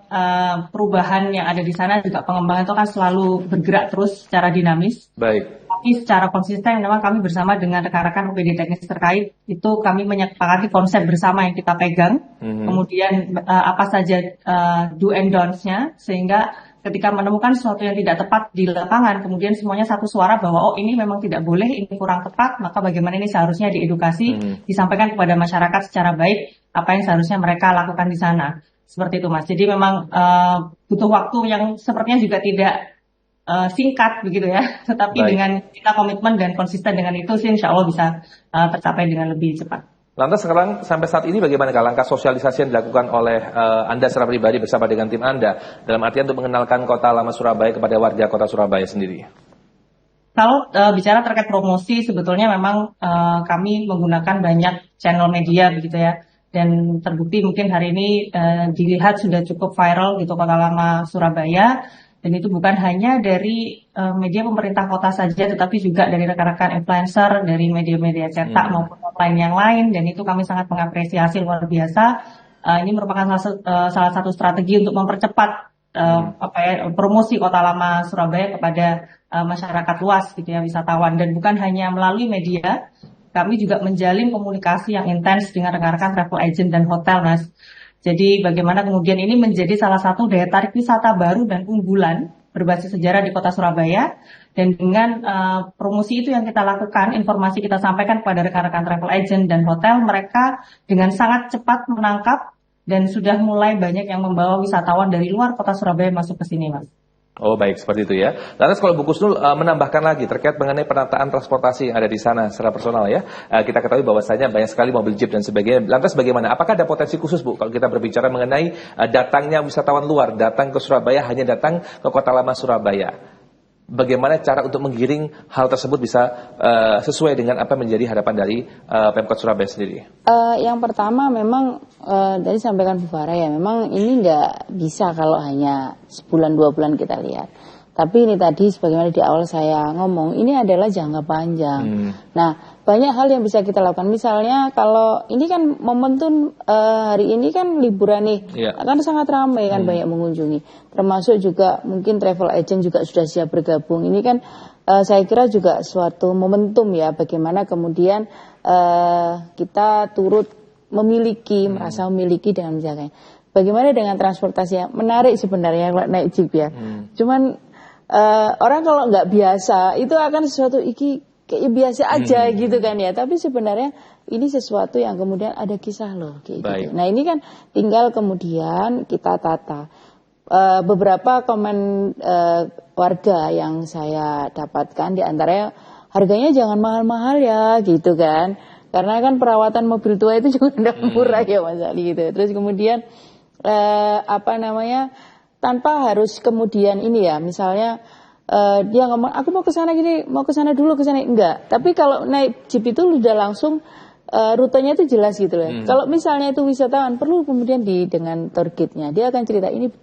perubahan yang ada di sana juga pengembangan itu kan selalu bergerak terus secara dinamis. Baik. Tapi secara konsisten memang kami bersama dengan rekan-rekan OPD teknis terkait itu kami menyepakati konsep bersama yang kita pegang. Kemudian apa saja do and don'ts-nya sehingga ketika menemukan sesuatu yang tidak tepat di lapangan, kemudian semuanya satu suara bahwa oh ini memang tidak boleh, ini kurang tepat, maka bagaimana ini seharusnya diedukasi, disampaikan kepada masyarakat secara baik apa yang seharusnya mereka lakukan di sana. Seperti itu, Mas. Jadi memang butuh waktu yang sepertinya juga tidak singkat begitu ya, tetapi dengan kita komitmen dan konsisten dengan itu sih insya Allah bisa tercapai dengan lebih cepat. Lantas sekarang sampai saat ini bagaimana langkah sosialisasi yang dilakukan oleh Anda secara pribadi bersama dengan tim Anda dalam artian untuk mengenalkan Kota Lama Surabaya kepada warga Kota Surabaya sendiri? Kalau bicara terkait promosi, sebetulnya memang kami menggunakan banyak channel media begitu ya. Dan terbukti mungkin hari ini dilihat sudah cukup viral gitu Kota Lama Surabaya. Dan itu bukan hanya dari media pemerintah kota saja, tetapi juga dari rekan-rekan influencer, dari media-media cetak maupun offline yang lain. Dan itu kami sangat mengapresiasi luar biasa. Ini merupakan salah satu strategi untuk mempercepat promosi Kota Lama Surabaya kepada masyarakat luas gitu ya, wisatawan. Dan bukan hanya melalui media, kami juga menjalin komunikasi yang intens dengan rekan-rekan travel agent dan hotel, Mas. Jadi bagaimana kemudian ini menjadi salah satu daya tarik wisata baru dan unggulan berbasis sejarah di Kota Surabaya. Dan dengan promosi itu yang kita lakukan, informasi kita sampaikan kepada rekan-rekan travel agent dan hotel, mereka dengan sangat cepat menangkap dan sudah mulai banyak yang membawa wisatawan dari luar Kota Surabaya masuk ke sini, Mas. Oh baik, seperti itu ya. Lantas kalau Bu Kusnul menambahkan lagi terkait mengenai penataan transportasi yang ada di sana secara personal ya. Kita ketahui bahwasanya banyak sekali mobil jeep dan sebagainya. Lantas bagaimana? Apakah ada potensi khusus Bu kalau kita berbicara mengenai datangnya wisatawan luar, datang ke Surabaya, hanya datang ke Kota Lama Surabaya? Bagaimana cara untuk menggiring hal tersebut bisa sesuai dengan apa menjadi harapan dari Pemkot Surabaya sendiri? Yang pertama memang tadi sampaikan Bu Farah ya, memang ini nggak bisa kalau hanya sebulan 2 bulan kita lihat. Tapi ini tadi sebagaimana di awal saya ngomong, ini adalah jangka panjang. Nah, banyak hal yang bisa kita lakukan. Misalnya kalau ini kan momentum hari ini kan liburan nih, akan sangat ramai kan, banyak mengunjungi. Termasuk juga mungkin travel agent juga sudah siap bergabung. Ini kan saya kira juga suatu momentum ya, bagaimana kemudian kita turut memiliki, merasa memiliki dan sebagainya. Bagaimana dengan transportasi yang menarik sebenarnya kalau naik jeep ya. Cuman orang kalau nggak biasa itu akan sesuatu kayak biasa aja gitu kan ya. Tapi sebenarnya ini sesuatu yang kemudian ada kisah loh kayak gitu. Nah ini kan tinggal kemudian kita tata. Beberapa komen warga yang saya dapatkan diantaranya harganya jangan mahal-mahal ya gitu kan. Karena kan perawatan mobil tua itu juga udah murah ya Mas Ali gitu. Terus kemudian tanpa harus kemudian ini ya, misalnya dia ngomong aku mau ke sana gini, mau ke sana dulu, ke sana enggak. Tapi kalau naik jeep itu udah langsung rutenya itu jelas gitu loh. Kalau misalnya itu wisatawan perlu kemudian dengan tour guide-nya dia akan cerita ini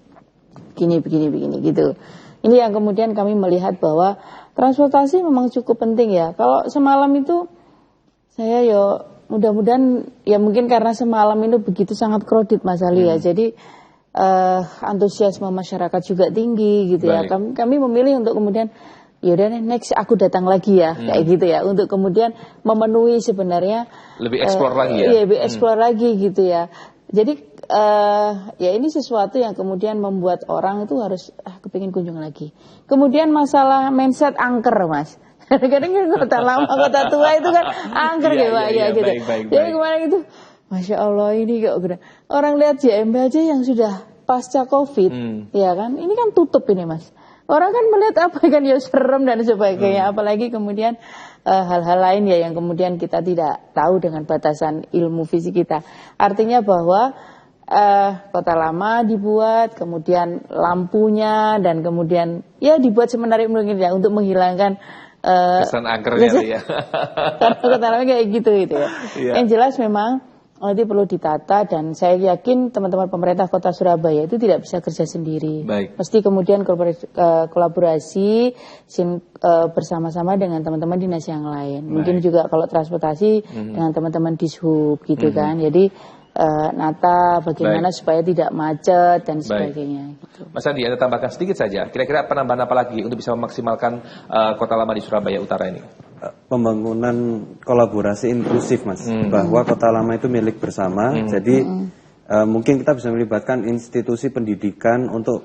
begini gitu. Ini yang kemudian kami melihat bahwa transportasi memang cukup penting ya. Kalau semalam itu saya mudah-mudahan ya mungkin karena semalam itu begitu sangat crowded Mas Ali ya. Jadi antusiasme masyarakat juga tinggi gitu ya. Kami memilih untuk kemudian yaudah next aku datang lagi ya kayak gitu ya, untuk kemudian memenuhi sebenarnya lebih eksplor lagi ya. Iya, lebih eksplor lagi gitu ya. Jadi ya ini sesuatu yang kemudian membuat orang itu harus kepingin kunjung lagi. Kemudian masalah mindset angker Mas. Kadang-kadang kota lama, kota tua itu kan angker ya, gitu. Jadi kemarin itu, Masya Allah ini kok orang lihat JMB aja yang sudah pasca COVID, ya kan, ini kan tutup ini Mas. Orang kan melihat apa kan ya serem dan sebagainya, apalagi kemudian hal-hal lain ya yang kemudian kita tidak tahu dengan batasan ilmu fisik kita. Artinya bahwa kota lama dibuat, kemudian lampunya dan kemudian ya dibuat semenarik mungkin ya untuk menghilangkan kesan angkernya ya. Kota lama kayak gitu ya. Yang jelas memang nanti perlu ditata dan saya yakin teman-teman pemerintah Kota Surabaya itu tidak bisa kerja sendiri. Mesti kemudian kolaborasi bersama-sama dengan teman-teman dinas yang lain. Mungkin juga kalau transportasi dengan teman-teman Dishub gitu kan. Jadi nata bagaimana supaya tidak macet dan sebagainya. Gitu. Mas Andi, ada tambahkan sedikit saja. Kira-kira penambahan apa lagi untuk bisa memaksimalkan kota lama di Surabaya Utara ini? Pembangunan kolaborasi inklusif, Mas. Bahwa kota lama itu milik bersama. Jadi mungkin kita bisa melibatkan institusi pendidikan untuk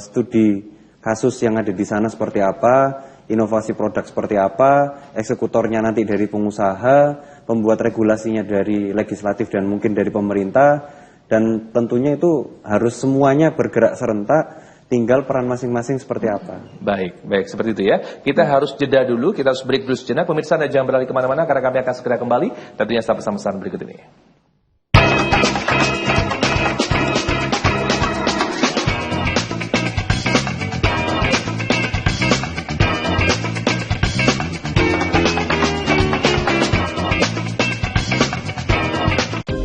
studi kasus yang ada di sana seperti apa, inovasi produk seperti apa, eksekutornya nanti dari pengusaha, pembuat regulasinya dari legislatif dan mungkin dari pemerintah, dan tentunya itu harus semuanya bergerak serentak, tinggal peran masing-masing seperti apa. Baik, seperti itu ya. Kita harus jeda dulu, kita harus break dulu sejenak. Pemirsa, Anda jangan berlari kemana-mana karena kami akan segera kembali, tentunya setelah pesan-pesan berikut ini.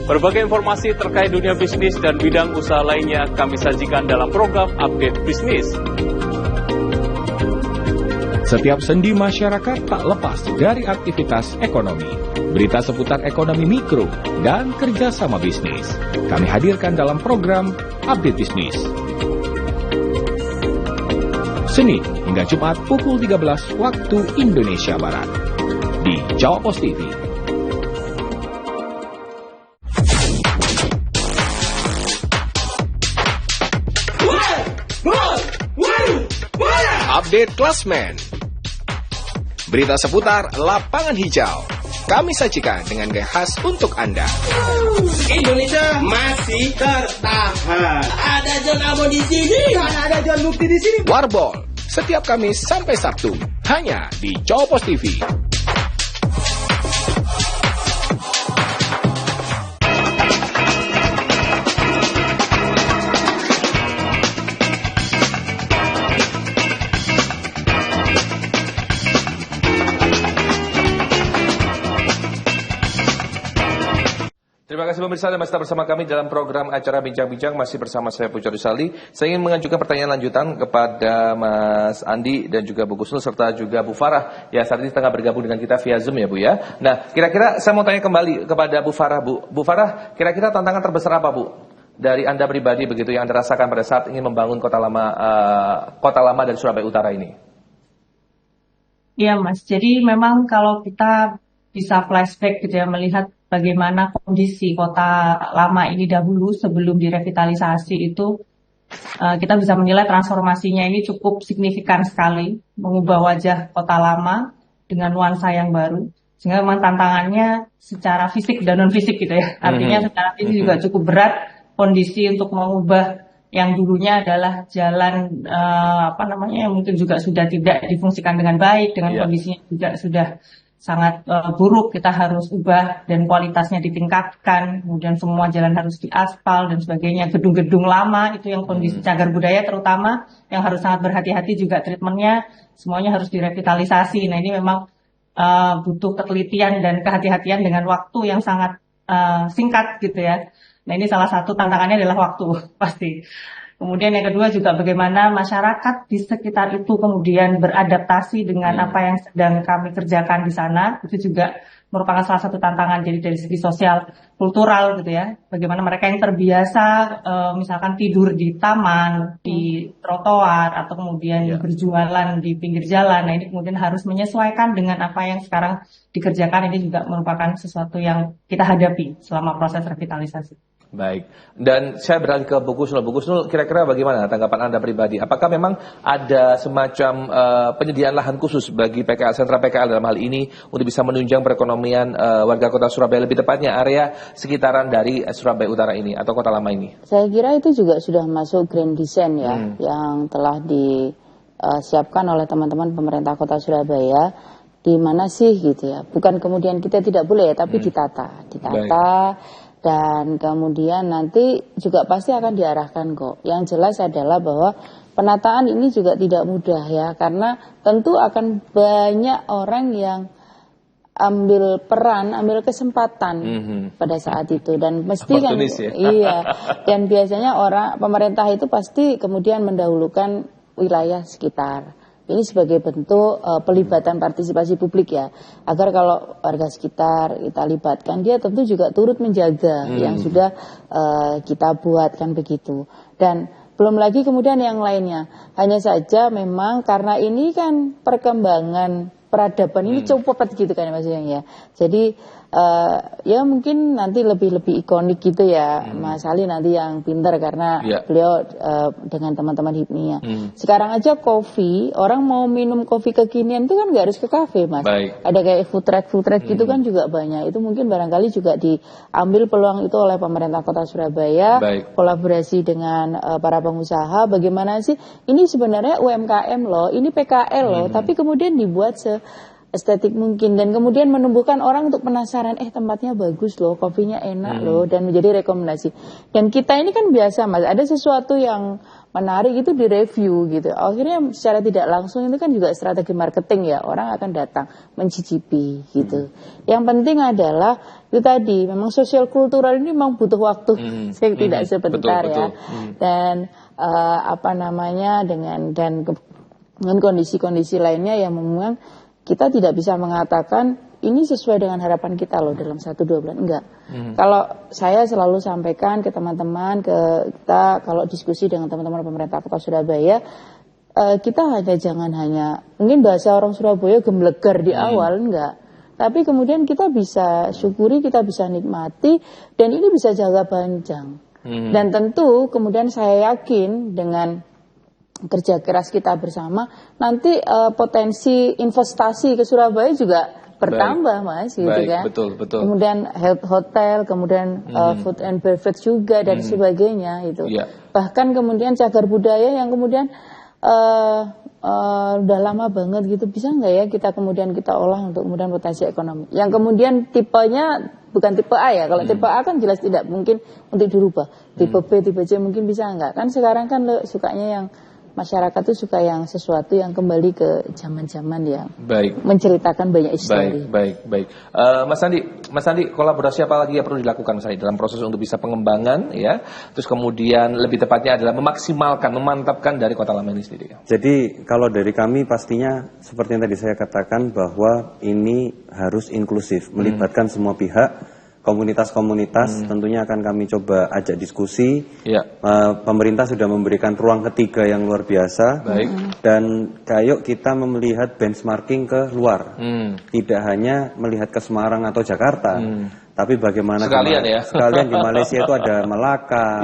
Berbagai informasi terkait dunia bisnis dan bidang usaha lainnya kami sajikan dalam program Update Bisnis. Setiap sendi masyarakat tak lepas dari aktivitas ekonomi. Berita seputar ekonomi mikro dan kerjasama bisnis kami hadirkan dalam program Update Bisnis. Senin hingga Jumat pukul 13 waktu Indonesia Barat di Jawa Pos TV. Update Klasmen. Berita seputar lapangan hijau kami sajikan dengan gaya khas untuk Anda. Indonesia masih tertahan. Ada John Amo di sini. Ada John Bukti di sini. Warball setiap Kamis sampai Sabtu hanya di Jawa Pos TV. Terima kasih pemirsa, Anda masih bersama kami dalam program acara Bincang-Bincang, masih bersama saya Puja Rusali. Saya ingin mengajukan pertanyaan lanjutan kepada Mas Andi dan juga Bu Gusnul serta juga Bu Farah. Ya, saat ini tengah bergabung dengan kita via Zoom ya Bu ya. Nah, kira-kira saya mau tanya kembali kepada Bu Farah Bu. Bu Farah, kira-kira tantangan terbesar apa Bu? Dari Anda pribadi begitu yang Anda rasakan pada saat ingin membangun kota lama dan Surabaya Utara ini? Iya Mas, jadi memang kalau kita bisa flashback gitu ya, melihat bagaimana kondisi kota lama ini dahulu sebelum direvitalisasi itu, kita bisa menilai transformasinya ini cukup signifikan sekali, mengubah wajah kota lama dengan nuansa yang baru. Sehingga memang tantangannya secara fisik dan non fisik gitu ya. Artinya secara fisik juga cukup berat kondisi untuk mengubah yang dulunya adalah jalan yang mungkin juga sudah tidak difungsikan dengan baik, dengan kondisinya juga sudah sangat buruk, kita harus ubah dan kualitasnya ditingkatkan, kemudian semua jalan harus diaspal dan sebagainya. Gedung-gedung lama itu yang kondisi cagar budaya terutama yang harus sangat berhati-hati juga treatmentnya, semuanya harus direvitalisasi. Nah ini memang butuh ketelitian dan kehati-hatian dengan waktu yang sangat singkat gitu ya. Nah ini salah satu tantangannya adalah waktu pasti. Kemudian yang kedua juga bagaimana masyarakat di sekitar itu kemudian beradaptasi dengan apa yang sedang kami kerjakan di sana. Itu juga merupakan salah satu tantangan. Jadi dari segi sosial kultural gitu ya. Bagaimana mereka yang terbiasa misalkan tidur di taman, di trotoar atau kemudian berjualan di pinggir jalan. Nah ini kemudian harus menyesuaikan dengan apa yang sekarang dikerjakan. Ini juga merupakan sesuatu yang kita hadapi selama proses revitalisasi. Baik, dan saya beralih ke Bu Kusnul. Bu Kusnul, kira-kira bagaimana tanggapan Anda pribadi? Apakah memang ada semacam penyediaan lahan khusus bagi PKL, sentra PKL dalam hal ini untuk bisa menunjang perekonomian warga kota Surabaya, lebih tepatnya area sekitaran dari Surabaya Utara ini atau kota lama ini? Saya kira itu juga sudah masuk grand design ya, yang telah disiapkan oleh teman-teman pemerintah kota Surabaya. Di mana sih gitu ya? Bukan kemudian kita tidak boleh ya, tapi ditata. Dan kemudian nanti juga pasti akan diarahkan kok. Yang jelas adalah bahwa penataan ini juga tidak mudah ya, karena tentu akan banyak orang yang ambil peran, ambil kesempatan pada saat itu, dan mesti kan iya. Dan biasanya pemerintah itu pasti kemudian mendahulukan wilayah sekitar. Ini sebagai bentuk pelibatan partisipasi publik ya, agar kalau warga sekitar kita libatkan, dia tentu juga turut menjaga yang sudah kita buat kan begitu. Dan belum lagi kemudian yang lainnya. Hanya saja memang karena ini kan perkembangan peradaban ini cepat gitu kan maksudnya ya. Jadi ya mungkin nanti lebih ikonik gitu ya, Mas Ali nanti yang pintar karena beliau dengan teman-teman HIPMI-nya. Sekarang aja kopi, orang mau minum kopi kekinian itu kan nggak harus ke kafe Mas. Ada kayak food truck gitu kan juga banyak. Itu mungkin barangkali juga diambil peluang itu oleh pemerintah kota Surabaya, kolaborasi dengan para pengusaha. Bagaimana sih ini sebenarnya UMKM loh, ini PKL loh, tapi kemudian dibuat estetik mungkin, dan kemudian menumbuhkan orang untuk penasaran, tempatnya bagus loh, kopinya enak loh, dan menjadi rekomendasi. Dan kita ini kan biasa Mas, ada sesuatu yang menarik itu direview gitu. Akhirnya secara tidak langsung itu kan juga strategi marketing ya, orang akan datang mencicipi gitu. Yang penting adalah itu tadi, memang sosial kultural ini memang butuh waktu, tidak sebentar ya. Dan dengan kondisi-kondisi lainnya yang memang kita tidak bisa mengatakan ini sesuai dengan harapan kita loh dalam 1-2 bulan, enggak. Kalau saya selalu sampaikan ke teman-teman, kita kalau diskusi dengan teman-teman pemerintah kota Surabaya, kita jangan hanya mungkin bahasa orang Surabaya gemblegar di awal, enggak. Tapi kemudian kita bisa syukuri, kita bisa nikmati, dan ini bisa jangka panjang. Dan tentu kemudian saya yakin dengan kerja keras kita bersama, nanti potensi investasi ke Surabaya juga bertambah Mas, gitu kan. Betul. Kemudian health hotel, kemudian food and beverage juga dan sebagainya itu. Bahkan kemudian cagar budaya yang kemudian udah lama banget gitu, bisa nggak ya kita olah untuk kemudian potensi ekonomi. Yang kemudian tipenya bukan tipe A ya, kalau tipe A kan jelas tidak mungkin untuk dirubah. Tipe B, tipe C mungkin bisa nggak. Kan sekarang kan sukanya yang masyarakat itu suka yang sesuatu yang kembali ke zaman-zaman yang menceritakan banyak histori. Baik. Mas Andi, kolaborasi apa lagi yang perlu dilakukan Mas Andi dalam proses untuk bisa pengembangan ya, terus kemudian lebih tepatnya adalah memaksimalkan, memantapkan dari Kota Lama ini sendiri. Jadi kalau dari kami pastinya seperti yang tadi saya katakan bahwa ini harus inklusif, melibatkan semua pihak. Komunitas-komunitas tentunya akan kami coba ajak diskusi. Pemerintah sudah memberikan ruang ketiga yang luar biasa. Dan kayak kita melihat benchmarking ke luar. Tidak hanya melihat ke Semarang atau Jakarta, tapi bagaimana sekalian di Malaysia itu ada Melaka,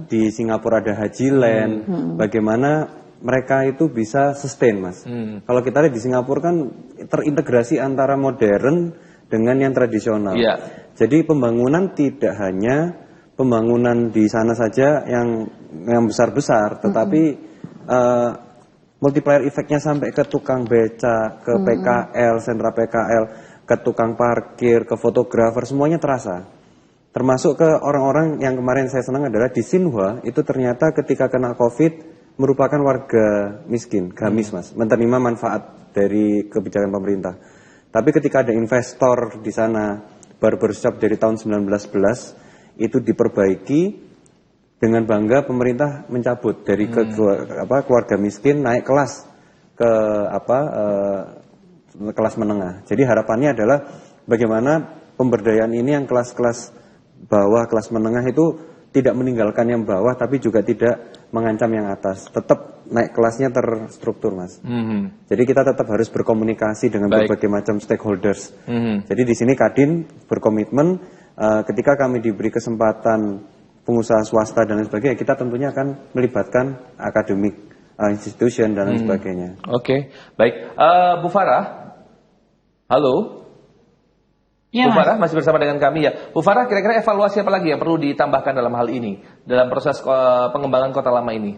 di Singapura ada Hajiland. Bagaimana mereka itu bisa sustain Mas. Kalau kita lihat di Singapura kan terintegrasi antara modern dengan yang tradisional. Jadi pembangunan tidak hanya pembangunan di sana saja yang besar-besar, tetapi multiplier efeknya sampai ke tukang beca, ke PKL, sentra PKL, ke tukang parkir, ke fotografer, semuanya terasa. Termasuk ke orang-orang yang kemarin saya senang adalah di Xinhua, itu ternyata ketika kena COVID merupakan warga miskin, gamis Mas, menerima manfaat dari kebijakan pemerintah. Tapi ketika ada investor di sana, barbershop dari tahun 1911 itu diperbaiki, dengan bangga pemerintah mencabut dari keluarga miskin naik kelas ke kelas menengah. Jadi harapannya adalah bagaimana pemberdayaan ini yang kelas-kelas bawah, kelas menengah itu tidak meninggalkan yang bawah, tapi juga tidak mengancam yang atas. Tetap naik kelasnya terstruktur, Mas. Jadi kita tetap harus berkomunikasi dengan berbagai macam stakeholders. Jadi di sini Kadin berkomitmen ketika kami diberi kesempatan pengusaha swasta dan lain sebagainya, kita tentunya akan melibatkan akademik institution dan lain sebagainya. Oke, baik. Bu Farah, halo. Ya, Bu Farah masih bersama dengan kami ya. Bu Farah, kira-kira evaluasi apa lagi yang perlu ditambahkan dalam hal ini, dalam proses pengembangan Kota Lama ini?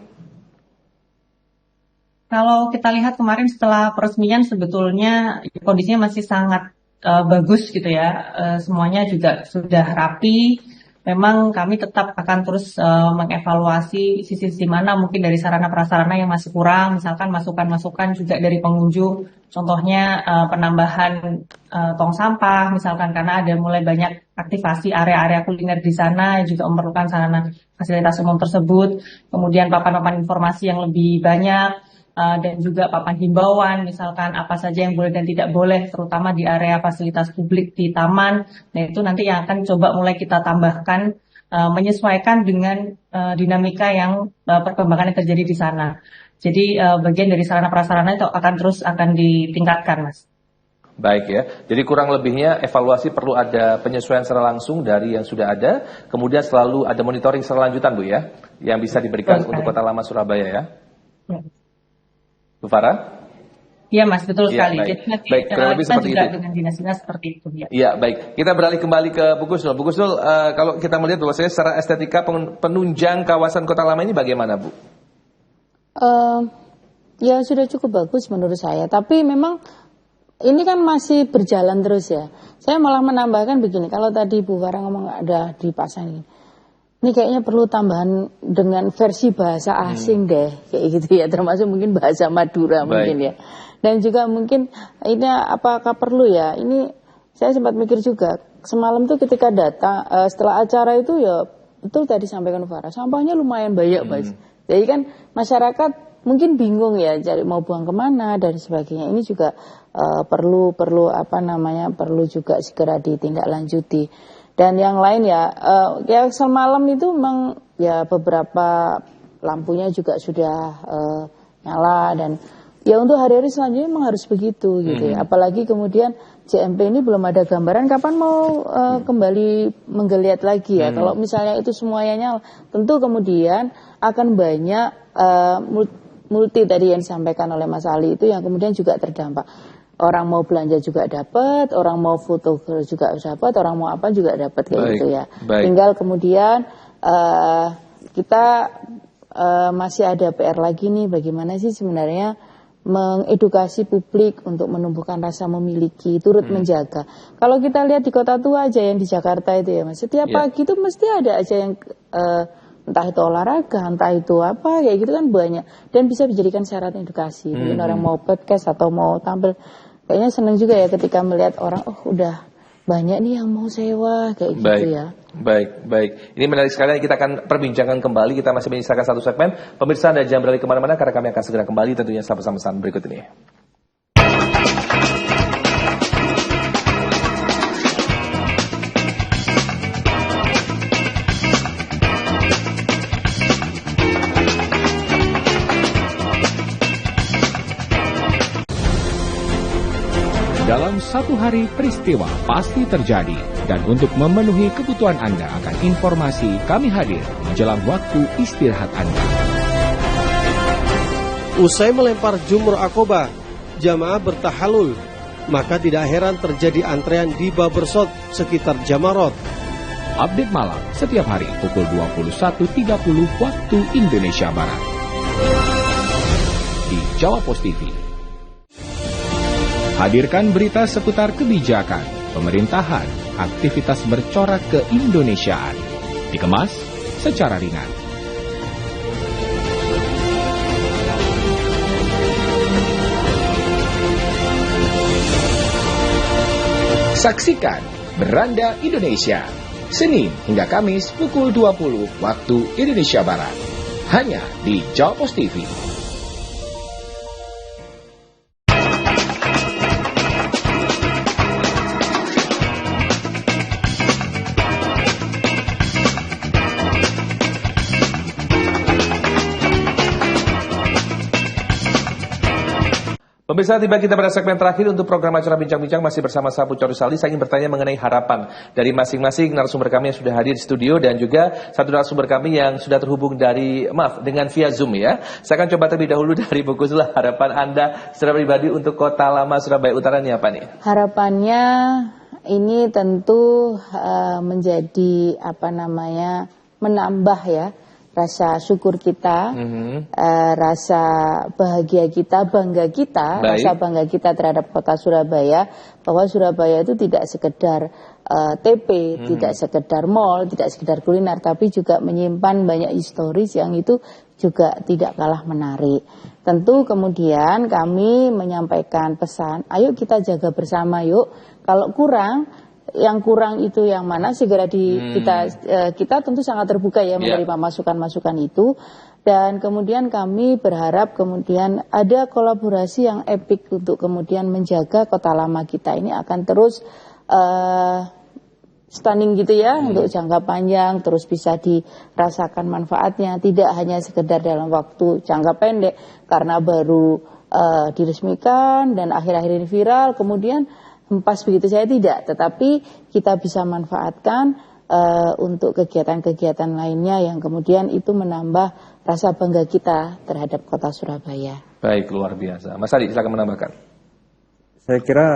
Kalau kita lihat kemarin setelah peresmian sebetulnya kondisinya masih sangat bagus gitu ya. Semuanya juga sudah rapi. Memang kami tetap akan terus mengevaluasi sisi-sisi mana mungkin dari sarana prasarana yang masih kurang, misalkan masukan-masukan juga dari pengunjung, contohnya penambahan tong sampah, misalkan karena ada mulai banyak aktivasi area-area kuliner di sana yang juga memerlukan sarana fasilitas umum tersebut, kemudian papan-papan informasi yang lebih banyak, dan juga papan himbauan, misalkan apa saja yang boleh dan tidak boleh, terutama di area fasilitas publik di taman. Nah itu nanti yang akan coba mulai kita tambahkan, menyesuaikan dengan dinamika yang perkembangan yang terjadi di sana. Jadi bagian dari sarana prasarana itu akan ditingkatkan, Mas. Baik ya, jadi kurang lebihnya evaluasi perlu ada penyesuaian secara langsung dari yang sudah ada, kemudian selalu ada monitoring secara lanjutan Bu ya, yang bisa diberikan untuk Kota Lama Surabaya ya. Bu Farah? Iya Mas, betul sekali. Baik. Jadi nanti kita juga itu dengan dinas-dinas seperti itu ya. Iya baik, kita beralih kembali ke Bu Gusnul. Bu Gusnul, kalau kita melihat bahwasanya secara estetika penunjang kawasan Kota Lama ini bagaimana Bu? Ya sudah cukup bagus menurut saya, tapi memang ini kan masih berjalan terus ya. Saya malah menambahkan begini, kalau tadi Bu Farah ngomong ada dipasang ini kayaknya perlu tambahan dengan versi bahasa asing deh, kayak gitu ya, termasuk mungkin bahasa Madura mungkin ya. Dan juga mungkin ini apakah perlu ya, ini saya sempat mikir juga, semalam tuh ketika datang, setelah acara itu ya, betul tadi sampaikan Farah, sampahnya lumayan banyak Mas. Jadi kan masyarakat mungkin bingung ya, cari mau buang kemana dan sebagainya, ini juga perlu juga segera ditindaklanjuti. Dan yang lain ya semalam itu memang ya beberapa lampunya juga sudah nyala dan ya untuk hari-hari selanjutnya memang harus begitu gitu ya. Apalagi kemudian JMP ini belum ada gambaran kapan mau kembali menggeliat lagi ya. Kalau misalnya itu semuanya nyala, tentu kemudian akan banyak multi tadi yang disampaikan oleh Mas Ali itu yang kemudian juga terdampak. Orang mau belanja juga dapat, orang mau foto juga dapat, orang mau apa juga dapat kayak gitu ya. Tinggal kemudian kita masih ada PR lagi nih, bagaimana sih sebenarnya mengedukasi publik untuk menumbuhkan rasa memiliki, turut menjaga. Kalau kita lihat di kota tua aja yang di Jakarta itu ya Mas, setiap pagi itu mesti ada aja yang entah itu olahraga, entah itu apa, kayak gitu kan banyak. Dan bisa dijadikan syarat edukasi. Mungkin orang mau podcast atau mau tampil, kayaknya senang juga ya ketika melihat orang, oh udah banyak nih yang mau sewa, kayak gitu ya. Baik. Ini menarik sekali, kita akan perbincangkan kembali, kita masih menyisakan satu segmen. Pemirsa Anda jangan beralih kemana-mana, karena kami akan segera kembali tentunya setelah pesan-pesan berikut ini. Dalam satu hari peristiwa pasti terjadi, dan untuk memenuhi kebutuhan Anda akan informasi, kami hadir menjelang waktu istirahat Anda. Usai melempar jumroh akobah, jamaah bertahalul, maka tidak heran terjadi antrean di barbershop sekitar Jamarot. Update malam setiap hari pukul 21.30 waktu Indonesia Barat di Jawa Post TV. Hadirkan berita seputar kebijakan, pemerintahan, aktivitas bercorak keindonesiaan. Dikemas secara ringan. Saksikan Beranda Indonesia, Senin hingga Kamis pukul 20 waktu Indonesia Barat. Hanya di Jawa Pos TV. Pemirsa, tiba kita pada segmen terakhir untuk program acara Bincang-Bincang masih bersama saya Pucor Sali. Saya ingin bertanya mengenai harapan dari masing-masing narasumber kami yang sudah hadir di studio dan juga satu narasumber kami yang sudah terhubung dengan via Zoom ya. Saya akan coba terlebih dahulu dari Bu Kusla. Harapan Anda secara pribadi untuk Kota Lama Surabaya Utara ini apa nih? Harapannya ini tentu menjadi menambah ya rasa syukur kita, rasa bahagia kita, bangga kita, rasa bangga kita terhadap Kota Surabaya, bahwa Surabaya itu tidak sekedar TP, tidak sekedar mall, tidak sekedar kuliner, tapi juga menyimpan banyak historis yang itu juga tidak kalah menarik. Tentu kemudian kami menyampaikan pesan, ayo kita jaga bersama yuk, kalau yang kurang itu yang mana segera kita tentu sangat terbuka ya menerima masukan-masukan itu, dan kemudian kami berharap kemudian ada kolaborasi yang epik untuk kemudian menjaga Kota Lama kita ini akan terus stunning gitu ya untuk jangka panjang, terus bisa dirasakan manfaatnya, tidak hanya sekedar dalam waktu jangka pendek karena baru diresmikan dan akhir-akhir ini viral kemudian hempas begitu saya tidak, tetapi kita bisa manfaatkan untuk kegiatan-kegiatan lainnya yang kemudian itu menambah rasa bangga kita terhadap Kota Surabaya. Baik, luar biasa. Mas Adi, silakan menambahkan. Saya kira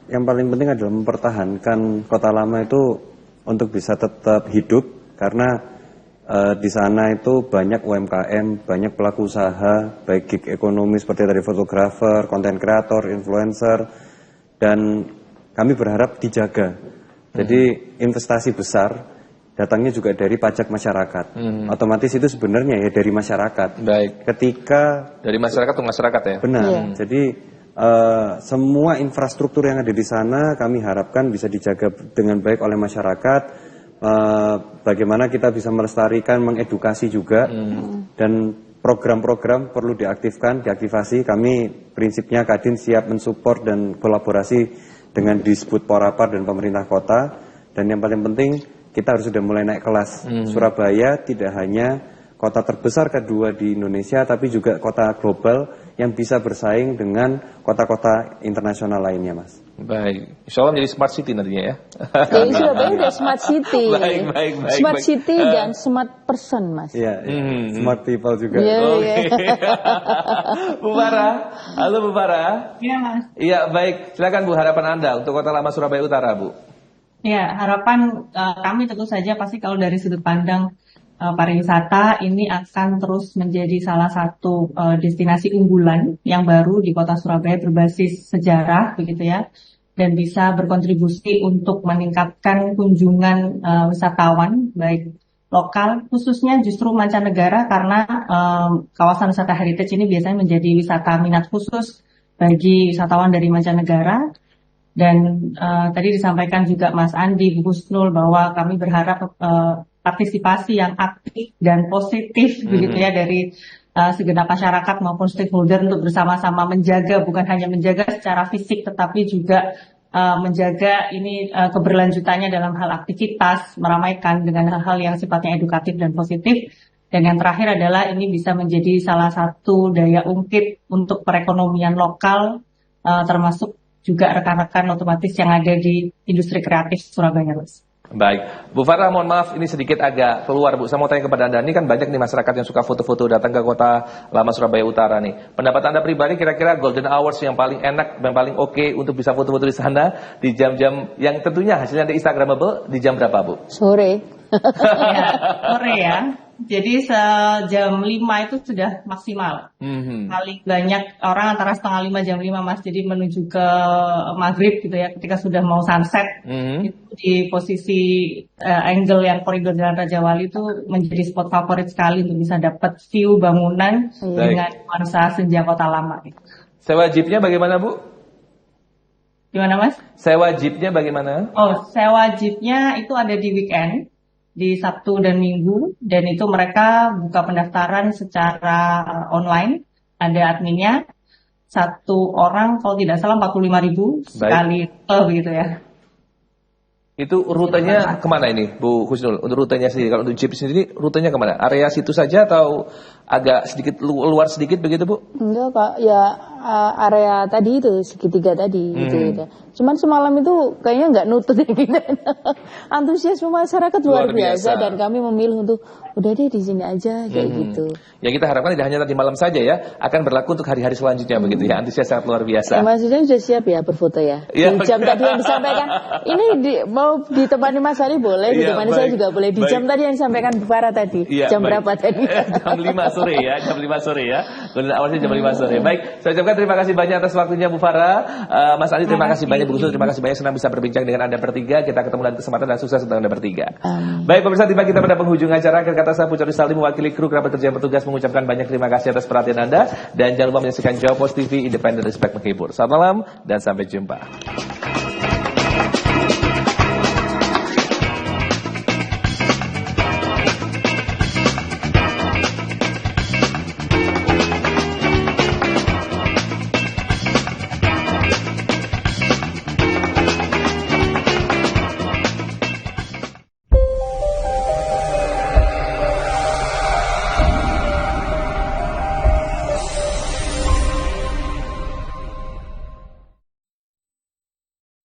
yang paling penting adalah mempertahankan Kota Lama itu untuk bisa tetap hidup, karena di sana itu banyak UMKM, banyak pelaku usaha, baik gig ekonomi seperti tadi fotografer, konten kreator, influencer, dan kami berharap dijaga. Jadi investasi besar datangnya juga dari pajak masyarakat. Otomatis itu sebenarnya ya dari masyarakat. Baik. Ketika dari masyarakat ke masyarakat ya. Benar. Jadi semua infrastruktur yang ada di sana kami harapkan bisa dijaga dengan baik oleh masyarakat. Bagaimana kita bisa melestarikan, mengedukasi juga, dan program-program perlu diaktifasi. Kami prinsipnya Kadin siap mensupport dan kolaborasi dengan Disbud Porapar dan pemerintah kota. Dan yang paling penting kita harus sudah mulai naik kelas. Surabaya tidak hanya kota terbesar kedua di Indonesia, tapi juga kota global yang bisa bersaing dengan kota-kota internasional lainnya, Mas. Baik, insya Allah menjadi smart city nantinya ya. Jadi Surabaya udah smart city. Baik. Smart city dan smart person, Mas. Iya, smart people juga. Bu Farah, halo Bu Farah. Iya, Mas. Iya, baik. Silakan Bu, harapan Anda untuk Kota Lama Surabaya Utara, Bu. Ya, harapan kami tentu saja pasti kalau dari sudut pandang pariwisata ini akan terus menjadi salah satu destinasi unggulan yang baru di Kota Surabaya berbasis sejarah begitu ya, dan bisa berkontribusi untuk meningkatkan kunjungan wisatawan baik lokal khususnya justru mancanegara, karena kawasan wisata heritage ini biasanya menjadi wisata minat khusus bagi wisatawan dari mancanegara. Dan tadi disampaikan juga Mas Andi, Bu Husnul, bahwa kami berharap partisipasi yang aktif dan positif begitu ya dari segenap masyarakat maupun stakeholder untuk bersama-sama menjaga, bukan hanya menjaga secara fisik tetapi juga menjaga ini keberlanjutannya dalam hal aktivitas, meramaikan dengan hal-hal yang sifatnya edukatif dan positif. Dan yang terakhir adalah ini bisa menjadi salah satu daya ungkit untuk perekonomian lokal, termasuk juga rekan-rekan otomatis yang ada di industri kreatif Surabaya, Mas. Baik, Bu Farah, mohon maaf ini sedikit agak keluar, Bu. Saya mau tanya kepada Anda, ini kan banyak nih masyarakat yang suka foto-foto datang ke Kota Lama Surabaya Utara nih. Pendapat Anda pribadi kira-kira golden hours yang paling enak dan paling oke untuk bisa foto-foto di sana di jam-jam yang tentunya hasilnya ada Instagramable di jam berapa, Bu? Sore. Ya, sore ya. Jadi jam 5 itu sudah maksimal. Paling banyak orang antara setengah 5 jam 5, Mas. Jadi menuju ke maghrib gitu ya, ketika sudah mau sunset. Itu di posisi angle yang koridor Jalan Raja Wali itu menjadi spot favorit sekali untuk bisa dapat view bangunan dengan nuansa senja Kota Lama. Sewa jeepnya bagaimana, Bu? Gimana Mas? Sewa jeepnya bagaimana? Oh, sewa jeepnya itu ada di weekend, di Sabtu dan Minggu, dan itu mereka buka pendaftaran secara online, ada adminnya, satu orang kalau tidak salah 45.000 sekali begitu ya. Itu rutenya kemana ini Bu Husnul? Untuk rutenya sendiri, kalau untuk jeep sendiri rutenya kemana? Area situ saja atau agak sedikit luar sedikit begitu Bu? Enggak Kak, ya area tadi itu segitiga tadi gitu. Cuman semalam itu kayaknya nggak nutut ya gitu. Antusiasme masyarakat luar biasa dan kami memilih untuk udah deh di sini aja kayak gitu. Ya kita harapkan tidak hanya tadi malam saja ya, akan berlaku untuk hari-hari selanjutnya begitu ya. Antusias sangat luar biasa. Mas Husain sudah siap ya berfoto ya? Di jam tadi yang disampaikan. Ini mau ditemani Mas Ari boleh, ditemani saya juga boleh. Di jam tadi yang disampaikan Bu Farah tadi. Jam berapa tadi? Jam 5 sore ya, jam 5 sore ya. Awalnya jam 5 sore. Baik, saya ucapkan terima kasih banyak atas waktunya Bu Farah. Mas Ali terima kasih banyak, Bu Husnul terima kasih banyak, senang bisa berbincang dengan Anda bertiga. Kita ketemu dalam kesempatan dan sukses untuk Anda bertiga. Baik pemirsa, tiba kita pada penghujung acara. Akhir kata saya Pucari Salim mewakili kru kerabat kerja yang bertugas mengucapkan banyak terima kasih atas perhatian Anda. Dan jangan lupa menyaksikan Jawa Post TV, independen, respect, menghibur. Selamat malam dan sampai jumpa.